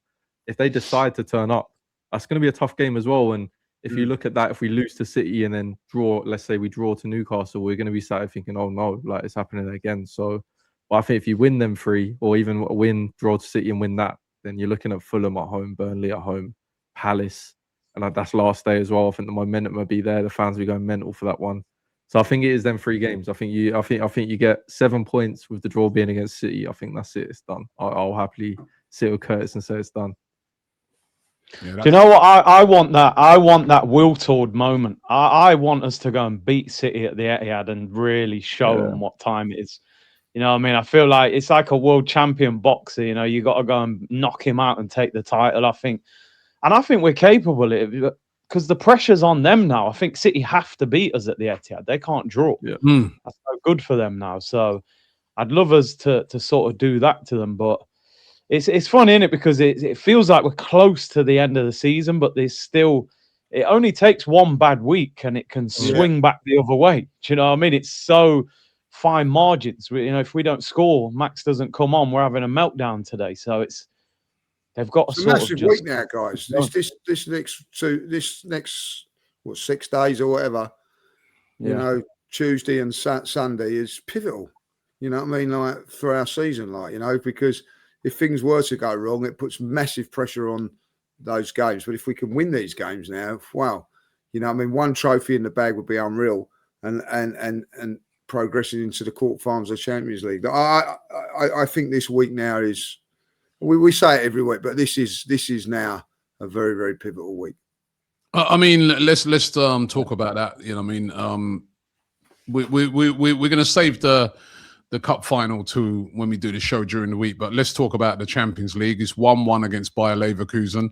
if they decide to turn up, that's going to be a tough game as well. And if you look at that, if we lose to City and then draw, let's say we draw to Newcastle, we're going to be sat thinking, oh no, like it's happening again. So, but I think if you win them 3, or even draw to City and win that, then you're looking at Fulham at home, Burnley at home, Palace, and that's last day as well. I think the momentum will be there. The fans will be going mental for that one. So I think it is them 3 games. I think you get 7 points with the draw being against City. I think that's it. It's done. I'll happily sit with Curtis and say it's done. Yeah, do you know what? I want that. I want that Wiltord moment. I want us to go and beat City at the Etihad and really show them what time it is. You know what I mean? I feel like it's like a world champion boxer. You know, you got to go and knock him out and take the title. I think we're capable of it. Because the pressure's on them now. I think City have to beat us at the Etihad. They can't draw. Yeah. That's no good for them now. So I'd love us to sort of do that to them. But it's funny, isn't it? Because it feels like we're close to the end of the season, but there's still... It only takes one bad week and it can swing back the other way. Do you know what I mean? It's so fine margins. You know, if we don't score, Max doesn't come on, we're having a meltdown today. So it's... They've got it's a massive week now, guys. This next 6 days or whatever, you know, Tuesday and Sunday is pivotal. You know what I mean? Like through our season, like, you know, because if things were to go wrong, it puts massive pressure on those games. But if we can win these games now, wow, you know what I mean? 1 trophy in the bag would be unreal, and progressing into the quarterfinals of the Champions League. I think this week now is. We say it every week, but this is now a very, very pivotal week. I mean, let's talk about that. You know, what I mean, we're going to save the cup final to when we do the show during the week. But let's talk about the Champions League. It's 1-1 against Bayer Leverkusen.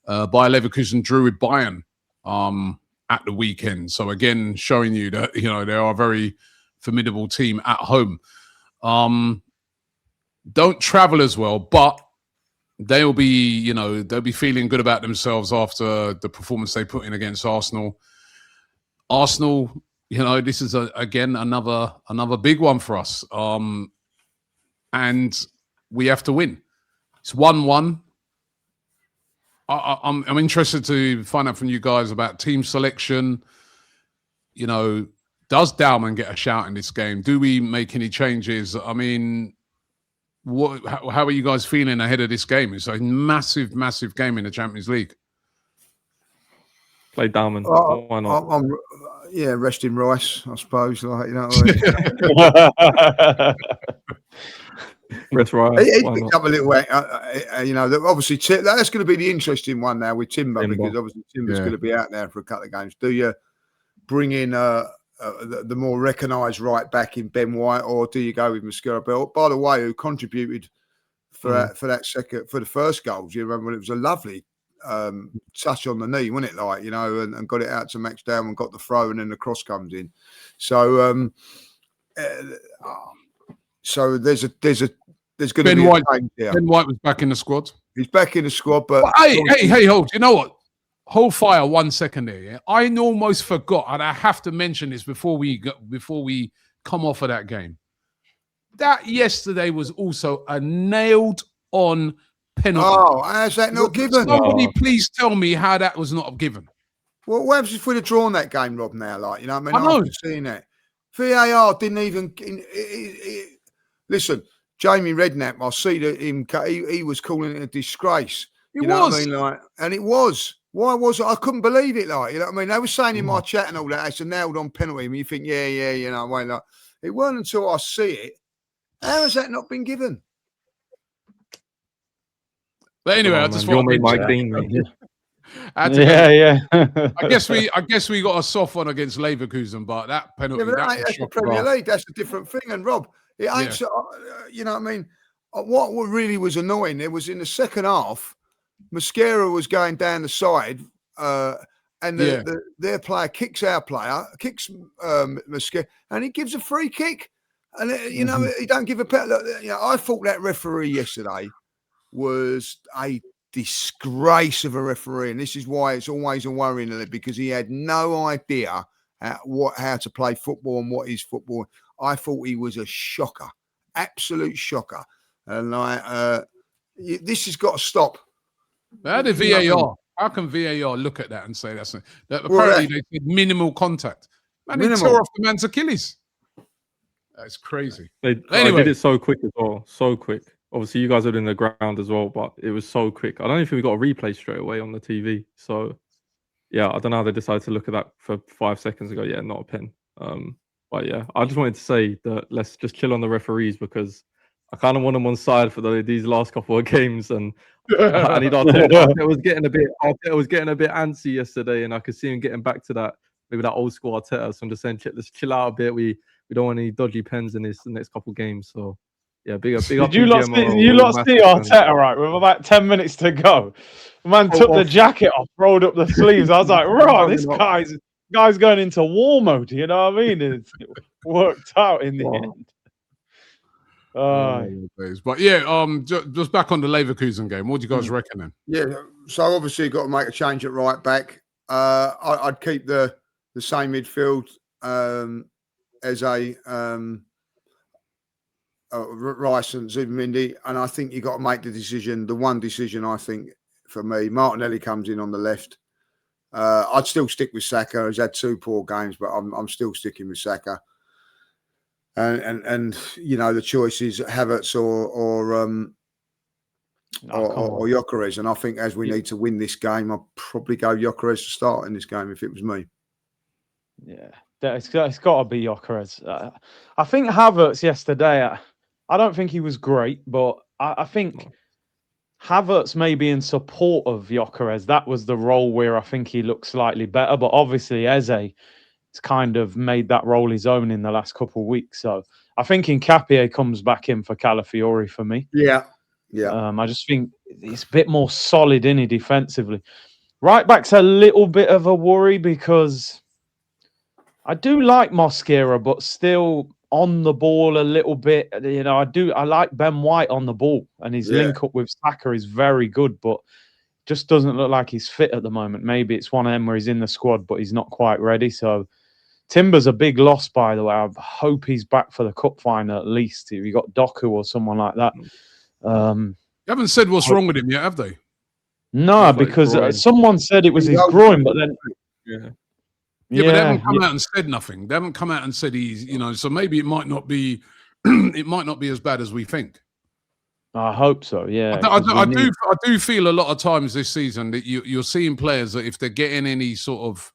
Bayer Leverkusen drew with Bayern at the weekend. So again, showing you that, you know, they are a very formidable team at home. Don't travel as well, but they'll be feeling good about themselves after the performance they put in against Arsenal. Arsenal, you know, this is again another big one for us, and we have to win. It's 1-1. I'm interested to find out from you guys about team selection. You know, does Dowman get a shout in this game? Do we make any changes? I mean, how are you guys feeling ahead of this game? It's a massive, massive game in the Champions League. Play Dowman. Why not? Rest in Rice, I suppose. Like, you know what I mean? Rest Rice. He picked up a little, you know, obviously that's going to be the interesting one now with Timber, because obviously Timber's going to be out there for a couple of games. Do you bring in the more recognised right back in Ben White, or do you go with Mascara Bell? By the way, who contributed for the first goal? Do you remember when it was a lovely touch on the knee, wasn't it? Like, you know, and got it out to Max Dowman, got the throw, and then the cross comes in. So, there's going to be Ben White. Ben White was back in the squad. He's back in the squad, but hey, hold. You know what? Hold fire 1 second there. Yeah, I almost forgot, and I have to mention this before we come off of that game. That yesterday was also a nailed-on penalty. Oh, how's that not given? Somebody please tell me how that was not given. Well, what happens if we'd have drawn that game, Rob? Now, like, you know, what I mean, I know. I've seen it. VAR didn't even. Listen, Jamie Redknapp, I see that he was calling it a disgrace. It know was. what I mean? Like, and it was. Why was it? I couldn't believe it. Like, you know what I mean? They were saying in my chat and all that, it's a nailed on penalty. And you think, yeah, you know, well, like, it weren't until I see it. How has that not been given? But anyway, I just want to Mike Dean, mate. Yeah. I guess we got a soft one against Leverkusen, but that penalty. Yeah, but that's the Premier League. That's a different thing. And Rob, it ain't. So, you know what I mean? What really was annoying, there was in the second half, Mascara was going down the side, and their player kicks our player, kicks Mascara, and he gives a free kick. And you know, he don't give a penalty. You know, I thought that referee yesterday was a disgrace of a referee, and this is why it's always a worrying, because he had no idea how to play football and what is football. I thought he was a shocker, absolute shocker, and this has got to stop. How did VAR? How can VAR look at that and say that apparently they said minimal contact? Man, he tore off the man's Achilles. That's crazy. Anyway, they did it so quick as well, so quick. Obviously, you guys are in the ground as well, but it was so quick. I don't even think we got a replay straight away on the TV. So, yeah, I don't know how they decided to look at that for 5 seconds ago. Yeah, not a pen. But yeah, I just wanted to say that let's just chill on the referees, because I kind of want them on side for these last couple of games. And I need Arteta was getting a bit antsy yesterday, and I could see him getting back to that, maybe that old school Arteta. So I'm just saying, let's chill out a bit. We don't want any dodgy pens in the next couple of games. So. Yeah, big up. Did you lot see Arteta, right? With about 10 minutes to go, man took the jacket off, rolled up the sleeves. I was like, right, this guy's going into war mode. You know what I mean? It worked out in the end. But yeah, just back on the Leverkusen game. What do you guys reckon then? Yeah, so obviously you've got to make a change at right back. I'd keep the same midfield as a. Rice and Zubimendi, and I think you got to make the decision. The one decision I think for me, Martinelli comes in on the left. I'd still stick with Saka. He's had 2 poor games, but I'm still sticking with Saka. And you know, the choice is Havertz or Gyökeres. And I think as we need to win this game, I'd probably go Gyökeres to start in this game if it was me. Yeah, it's got to be Gyökeres. I think Havertz yesterday, I don't think he was great, but I think Havertz may be in support of Gyökeres. That was the role where I think he looked slightly better. But obviously, Eze has kind of made that role his own in the last couple of weeks. So I think Incapie comes back in for Calafiori for me. Yeah. I just think he's a bit more solid in it defensively. Right back's a little bit of a worry, because I do like Mosquera, but still on the ball a little bit. You know, I like Ben White on the ball, and his link up with Saka is very good, but just doesn't look like he's fit at the moment. Maybe it's one of them where he's in the squad, but he's not quite ready. So Timber's a big loss, by the way. I hope he's back for the cup final at least. If you got Doku or someone like that. You haven't said what's wrong with him yet, have they? No, because someone said it was his groin, but then Yeah, but they haven't come out and said nothing. They haven't come out and said he's, you know, so maybe it might not be it might not be as bad as we think. I hope so, yeah. I do feel a lot of times this season that you're seeing players that if they're getting any sort of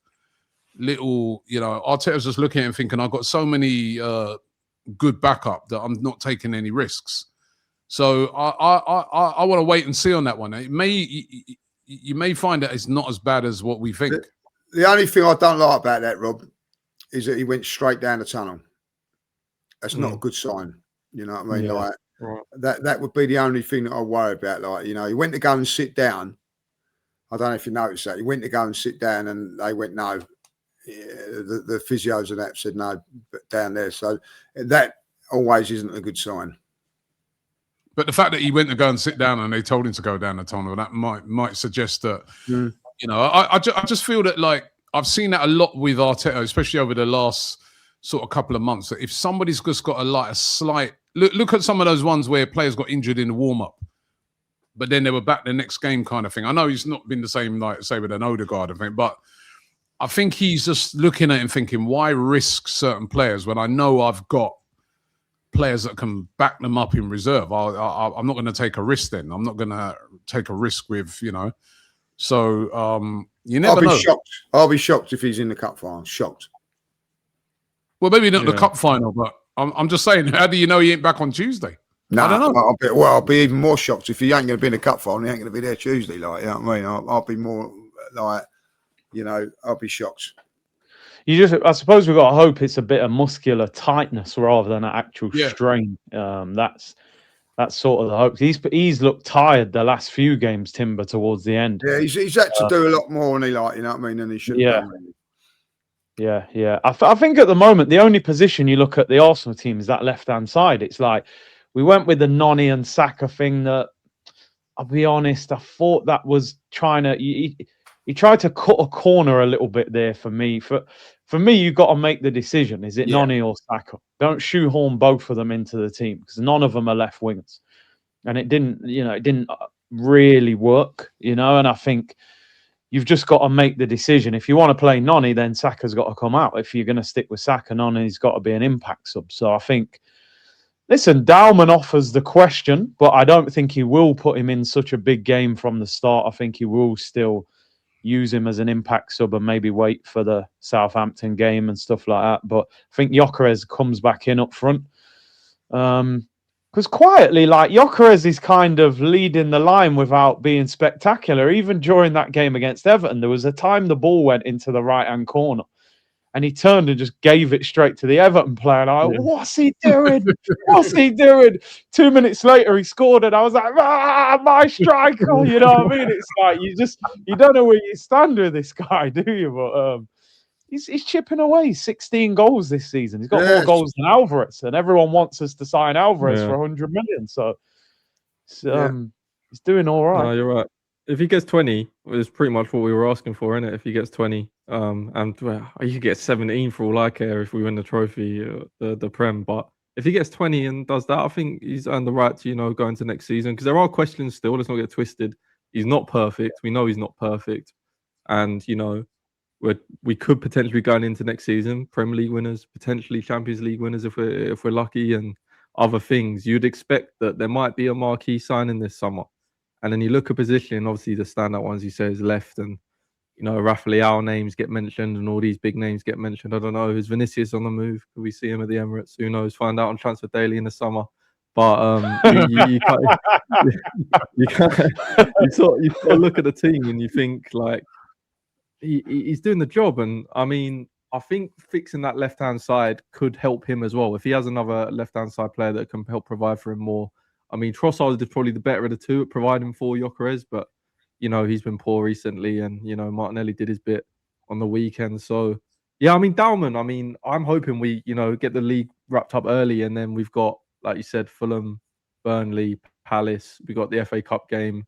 little, you know, Arteta's just looking at him thinking, I've got so many good backup that I'm not taking any risks. So I want to wait and see on that one. You may find that it's not as bad as what we think. The only thing I don't like about that, Rob, is that he went straight down the tunnel. That's not a good sign. You know what I mean? Yeah. Like that would be the only thing that I worry about. Like, you know, he went to go and sit down. I don't know if you noticed that. He went to go and sit down, and they went no. The physios and that said no, but down there. So that always isn't a good sign. But the fact that he went to go and sit down and they told him to go down the tunnel, that might suggest that, you know, I just feel that, like, I've seen that a lot with Arteta, especially over the last sort of couple of months, that if somebody's just got a slight, look at some of those ones where players got injured in the warm-up, but then they were back the next game kind of thing. I know he's not been the same, like, say, with an Odegaard and thing, but I think he's just looking at it and thinking, why risk certain players when I know I've got players that can back them up in reserve? I'm not going to take a risk then. I'm not going to take a risk with, So you never know. I'll be shocked if he's in the cup final. Shocked. Well, maybe not the cup final, but I'm just saying, how do you know he ain't back on Tuesday? No, I don't know. I'll be even more shocked if he ain't going to be in the cup final. He ain't going to be there Tuesday. Like, you know what I mean? I'll be more like, I'll be shocked. I suppose we've got to hope it's a bit of muscular tightness rather than an actual strain. That's sort of the hope. He's looked tired the last few games, Timber, towards the end. Yeah, he's had to do a lot more than than he should have done. Yeah. I think at the moment, the only position you look at the Arsenal team is that left-hand side. It's like we went with the Noni and Saka thing that, I'll be honest, I thought that was trying to... He tried to cut a corner a little bit there for me. For me, you've got to make the decision. Is it Noni or Saka? Don't shoehorn both of them into the team because none of them are left wingers. And it didn't really work, and I think you've just got to make the decision. If you want to play Noni, then Saka's got to come out. If you're going to stick with Saka, Noni's got to be an impact sub. So I think, listen, Dowman offers the question, but I don't think he will put him in such a big game from the start. I think he will still use him as an impact sub and maybe wait for the Southampton game and stuff like that. But I think Gyökeres comes back in up front. Because quietly, Gyökeres is kind of leading the line without being spectacular. Even during that game against Everton, there was a time the ball went into the right-hand corner and he turned and just gave it straight to the Everton player. And I was like, what's he doing? What's he doing? 2 minutes later, he scored and I was like, my striker. You know what I mean? It's like, you don't know where you stand with this guy, do you? But he's chipping away 16 goals this season. He's got more goals than Alvarez, and everyone wants us to sign Alvarez for 100 million. So he's doing all right. No, you're right. If he gets 20, it's pretty much what we were asking for, isn't it? If he gets 20, and he could get 17 for all I care if we win the trophy, the Prem. But if he gets 20 and does that, I think he's earned the right to, go into next season. Because there are questions still. Let's not get twisted. He's not perfect. We know he's not perfect. And, we could potentially be going into next season, Premier League winners, potentially Champions League winners if we're lucky, and other things. You'd expect that there might be a marquee signing this summer. And then you look at position, obviously the standout ones you say is left, and Rafa Leao names get mentioned and all these big names get mentioned. I don't know, is Vinicius on the move? Could we see him at the Emirates? Who knows? Find out on Transfer Daily in the summer. But you sort of look at the team and you think like he's doing the job. And I mean, I think fixing that left-hand side could help him as well. If he has another left-hand side player that can help provide for him more. I mean, Trossard is probably the better of the two at providing for Gyökeres, but, he's been poor recently, and, Martinelli did his bit on the weekend. So, yeah, I mean, Dowman, I'm hoping we, get the league wrapped up early, and then we've got, like you said, Fulham, Burnley, Palace. We got the FA Cup game.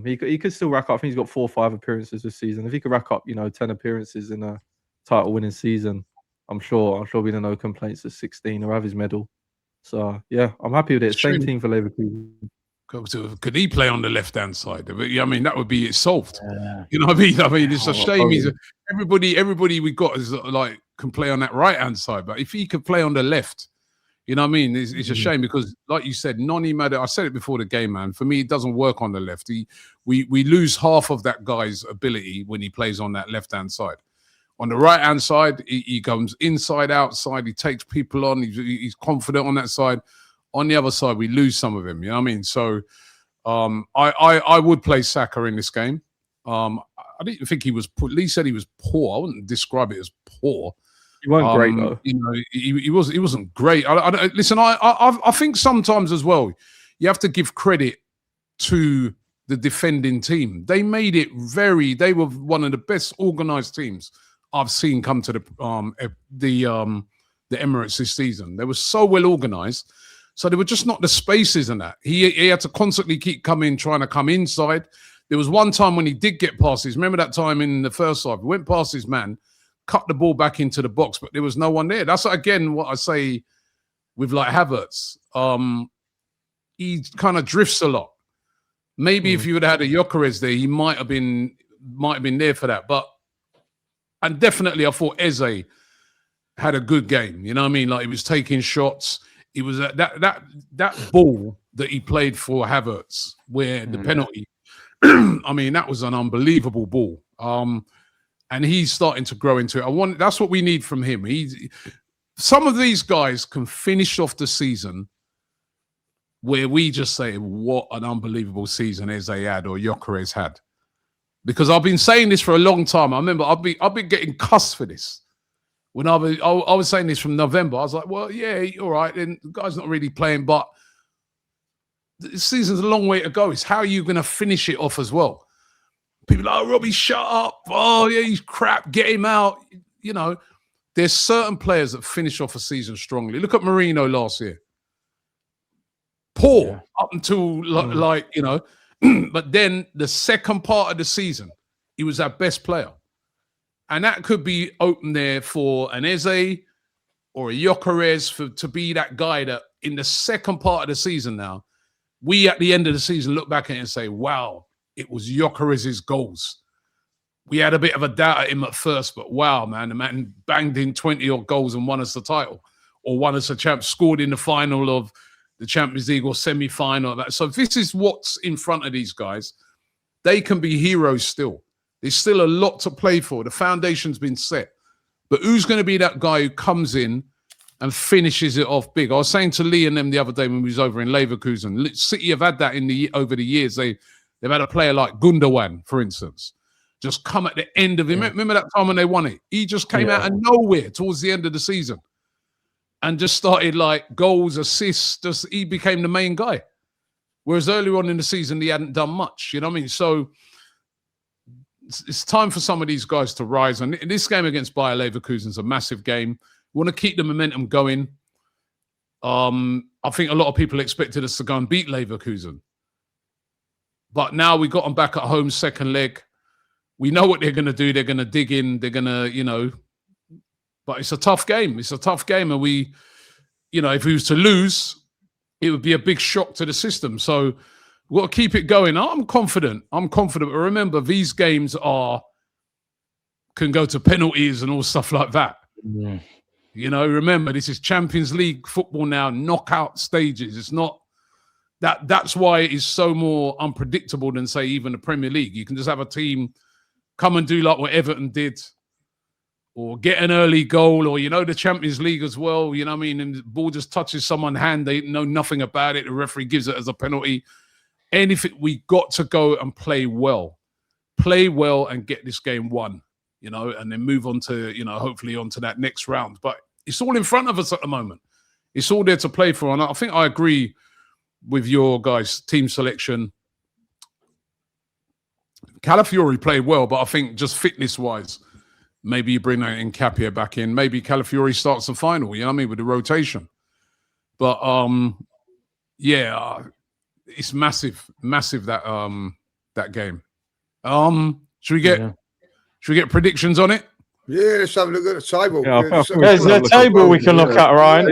He could still rack up. I think he's got 4 or 5 appearances this season. If he could rack up, 10 appearances in a title-winning season, I'm sure we'd have no complaints at 16 or have his medal. So, yeah, I'm happy with it. Same team for Leverkusen. Could he play on the left-hand side? I mean, that would be it solved. You know what I mean? It's a shame. Everybody we got is can play on that right-hand side. But if he could play on the left, you know what I mean? It's a shame because, like you said, Noni matter. I said it before the game, man. For me, it doesn't work on the left. We lose half of that guy's ability when he plays on that left-hand side. On the right-hand side, he comes inside, outside. He takes people on. He's confident on that side. On the other side, we lose some of him. You know what I mean? So I would play Saka in this game. I didn't think he was poor. Lee said he was poor. I wouldn't describe it as poor. He wasn't great, though. He wasn't great. Listen, I think sometimes as well, you have to give credit to the defending team. They made it they were one of the best organised teams I've seen come to the Emirates this season. They were so well organised. So they were just not the spaces in that. He had to constantly keep trying to come inside. There was one time when he did get past his. Remember that time in the first half? He went past his man, cut the ball back into the box, but there was no one there. That's, again, what I say with Havertz. He kind of drifts a lot. Maybe if you would have had a Gyökeres there, he might have been there for that. But And definitely I thought Eze had a good game. You know what I mean? Like he was taking shots. He was that ball that he played for Havertz, where the penalty. I mean, that was an unbelievable ball. And he's starting to grow into it. That's what we need from him. Some of these guys can finish off the season where we just say, what an unbelievable season Eze had or Gyökeres had. Because I've been saying this for a long time. I remember I've been getting cussed for this. When I was saying this from November, I was like, well, yeah, all right, then the guy's not really playing, but the season's a long way to go. It's how are you going to finish it off as well? People are like, oh, Robbie, shut up. Oh, yeah, he's crap. Get him out. You know, there's certain players that finish off a season strongly. Look at Mourinho last year. Poor up until, like, you know, but then the second part of the season, he was our best player. And that could be open there for an Eze or a Gyökeres to be that guy that in the second part of the season now, we at the end of the season look back at it and say, wow, it was Gyökeres' goals. We had a bit of a doubt at him at first, but wow, man, the man banged in 20-odd goals and won us the title or won us a champ, scored in the final of the Champions League or semi-final. So this is what's in front of these guys. They can be heroes still. There's still a lot to play for. The foundation's been set. But who's going to be that guy who comes in and finishes it off big? I was saying to Lee and them the other day when we was over in Leverkusen, City have had that over the years. They've had a player like Gundogan, for instance, just come at the end of it. Yeah. Remember that time when they won it? He just came out of nowhere towards the end of the season and just started like goals, assists. He became the main guy. Whereas earlier on in the season, he hadn't done much. You know what I mean? So it's time for some of these guys to rise. And this game against Bayer Leverkusen is a massive game. We want to keep the momentum going. I think a lot of people expected us to go and beat Leverkusen. But now we got them back at home, second leg. We know what they're going to do. They're going to dig in. They're going to, you know. But it's a tough game. It's a tough game. And we, you know, if we was to lose, it would be a big shock to the system. So we've got to keep it going. I'm confident. But remember, these games can go to penalties and all stuff like that. Yeah. You know, remember, this is Champions League football now, knockout stages. It's not that's why it is so more unpredictable than, say, even the Premier League. You can just have a team come and do like what Everton did or get an early goal or, you know, the Champions League as well. You know what I mean? And the ball just touches someone's hand. They know nothing about it. The referee gives it as a penalty. Anything, we got to go and play well and get this game won, you know, and then move on to, you know, hopefully on to that next round. But it's all in front of us at the moment. It's all there to play for. And I think I agree with your guys' team selection. Calafiori played well, but I think just fitness-wise, maybe you bring that Incapia back in. Maybe Calafiori starts the final, you know what I mean, with the rotation. But, yeah, it's massive that game. Should we get predictions on it? Yeah, let's have a look at the table. Yeah, there's a table we can look at, Ryan.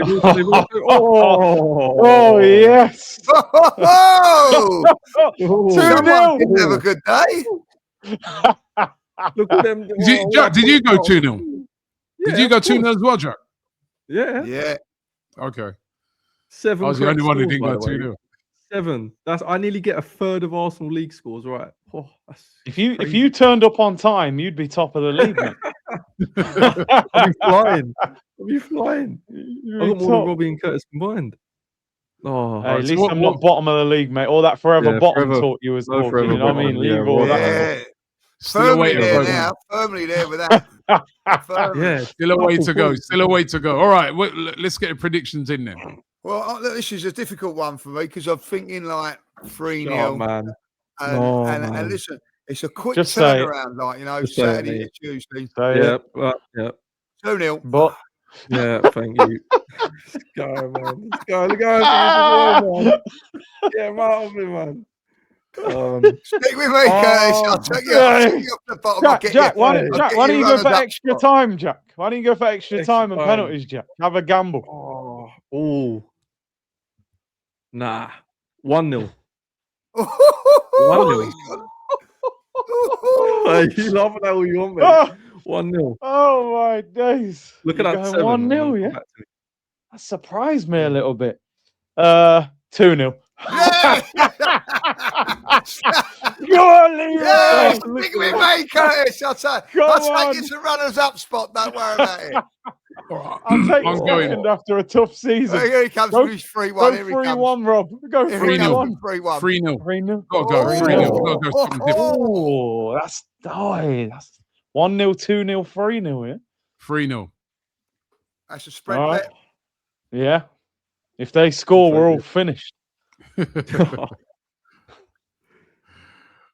Oh, yes. Someone didn't have a good day. Look at them. Jack, did you go 2-0? Did you go 2-0 as well, Jack? Yeah. Yeah. Okay. 7. I was the only one who didn't go 2-0. 7. I nearly get a third of Arsenal league scores, right? Oh, if you turned up on time, you'd be top of the league, mate. I'll be flying. I got more than Robbie and Curtis combined. Oh, hey, at least I'm not bottom of the league, mate. All that forever bottom taught you as well. You know what I mean? Leave all that. Firmly there now. Firmly there with that. Yeah, still a way to go. Still a way to go. All right, let's get predictions in there. Well, this is a difficult one for me because I'm thinking like 3-0. Oh, man. And listen, it's a quick turnaround, like, you know, Saturday to Tuesday. Yep. 2-0. But yeah, thank you. Let's go, man. Let's go, man. Yeah, man. Stick with me, Curtis. I'll take you off the bottom. Jack, why don't you go for extra time, Jack? Why don't you go for extra time and penalties, Jack? Have a gamble. Oh. Nah. 1-0. 1-0. You laugh at that all you want, mate. 1-0. Oh my days! Look at that 7. 1-0, yeah. That surprised me a little bit. 2-0. Yeah! Go on, Leroy! Yeah! Stick with me, Curtis. I'll take on. you to runners-up spot. Don't worry about it. All right. I'll take I'm second after a tough season. Here he comes Go- with his 3-1. Go Here he comes. 3-1, Rob. Go Here he 3-1. comes with 3-1. 3-0. 3-0. Gotta go. 3-0. Gotta go something different. Oh, that's 1-0, 2-0, 3-0, yeah? 3-0. That's a spread All right. bet. Yeah. If they score, we're all finished. All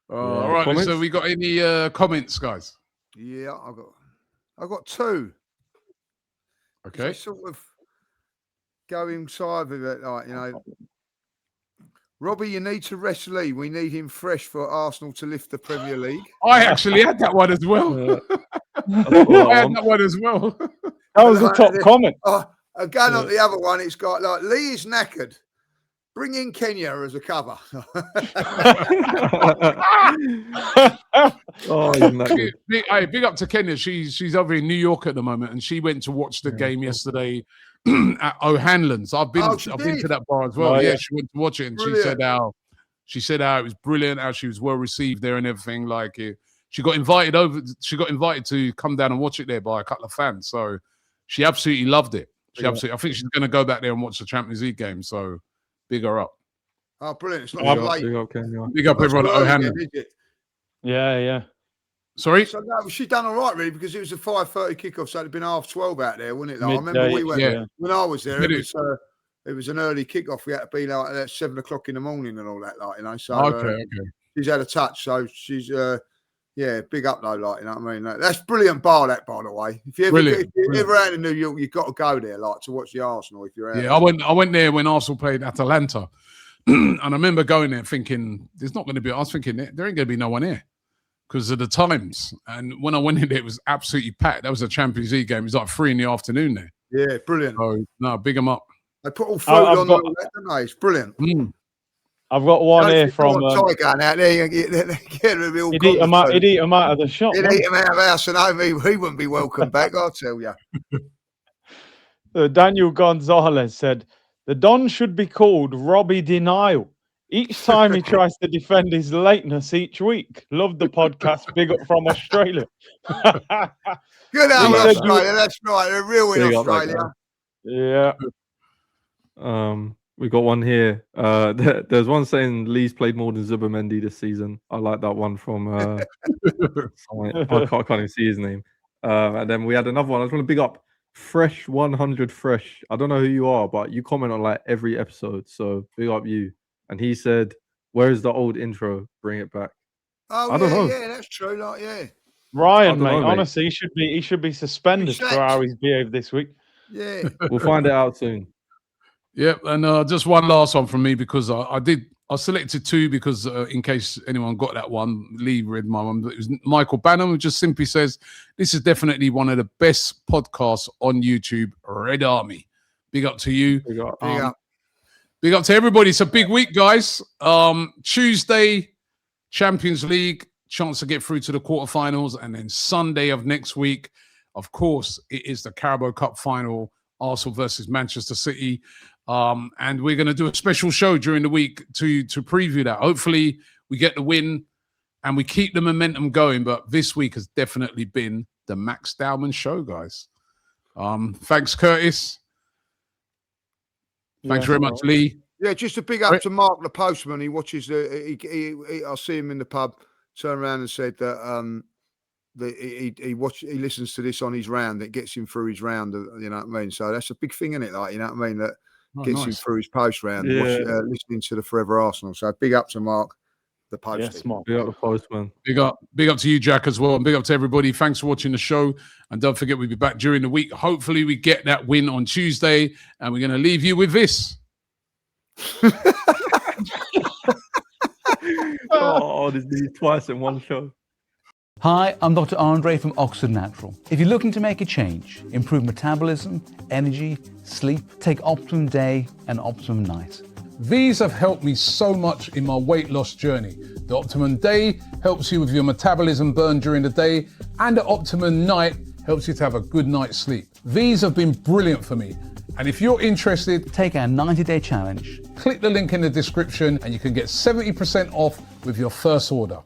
right. Comments? So we got any comments, guys? Yeah, I got 2. Okay. They sort of go inside with it, like, you know. Robbie, you need to rest Lee. We need him fresh for Arsenal to lift the Premier League. I actually had that one as well. I had that one as well. That was the top comment. Again, on the other one, it's got like Lee is knackered. Bring in Kenya as a cover. Oh, isn't that good? Big up to Kenya. She's over in New York at the moment, and she went to watch the game yesterday at O'Hanlon's. I've been to that bar as well. Oh, yeah, yeah. she went to watch it, and Brilliant. she said how it was brilliant, how she was well received there and everything. Like she got invited over. She got invited to come down and watch it there by a couple of fans. So she absolutely loved it. I think she's going to go back there and watch the Champions League game. So big her up. Oh, brilliant. It's Big not up, late. big up, Kenya. Big up everyone at O'Hanlon. Yeah. Sorry? So no, she done all right, really, because it was a 5:30 kickoff, so it'd been 12:30 out there, wouldn't it? Like, I remember Midday, we went yeah. when I was there. Midday. It was an early kickoff. We had to be like at 7 o'clock in the morning and all that, like, you know. So Okay. she's had a touch, so she's big up though, like, you know what I mean. That's brilliant bar, that, by the way. If you're ever out in New York, you've got to go there, like, to watch the Arsenal. If you're out, Yeah, I went there when Arsenal played Atalanta, and I remember going there thinking there's not going to be. I was thinking there ain't going to be no one here because of the times. And when I went in there, it was absolutely packed. That was a Champions League game. It was like 3 PM there. Yeah, brilliant. So no, big them up. They put all food on all that, don't they? It's brilliant. I've got one here from. Tiger going out there. He'd eat them out of the shop. He'd eat them out of the house, and he wouldn't be welcome back, I'll tell you. Daniel Gonzalez said, the Don should be called Robbie Denial. Each time he tries to defend his lateness each week. Love the podcast. Big up from Australia. Good old Australia. That's right. They're real in Australia. Yeah. We got one here. There's one saying Lee's played more than Zubimendi this season. I like that one from I can't even see his name. And then we had another one. I just want to big up Fresh 100 Fresh. I don't know who you are, but you comment on like every episode. So big up you. And he said, where's the old intro? Bring it back. Oh, I don't know. Yeah, that's true. Like, yeah. Ryan, mate, honestly, he should be suspended for how he's behaved this week. Yeah. We'll find it out soon. Yep, and just one last one from me because I selected 2 because in case anyone got that one, Lee read my one. It was Michael Banham who just simply says, this is definitely one of the best podcasts on YouTube, Red Army. Big up to you. Big up. Big up to everybody. It's a big week, guys. Tuesday, Champions League, chance to get through to the quarterfinals. And then Sunday of next week, of course, it is the Carabao Cup final, Arsenal versus Manchester City. And we're going to do a special show during the week to preview that. Hopefully, we get the win and we keep the momentum going. But this week has definitely been the Max Dowman show, guys. Thanks, Curtis. Thanks very much, Lee. Yeah, just a big up to Mark the postman. He watches I see him in the pub. Turned around and said that he listens to this on his round. That gets him through his round. You know what I mean? So that's a big thing, isn't it? Like, you know what I mean? That gets him through his post round. Yeah. Listening to the Fourever Arsenal. So big up to Mark the postman. Big up the postman. Big up to you, Jack, as well. And big up to everybody. Thanks for watching the show. And don't forget, we'll be back during the week. Hopefully, we get that win on Tuesday. And we're going to leave you with this. This is twice in one show. Hi, I'm Dr. Andre from Oxford Natural. If you're looking to make a change, improve metabolism, energy, sleep, take Optimum Day and Optimum Night. These have helped me so much in my weight loss journey. The Optimum Day helps you with your metabolism burn during the day, and the Optimum Night helps you to have a good night's sleep. These have been brilliant for me. And if you're interested, Take our 90-day challenge. click the link in the description and you can get 70% off with your first order.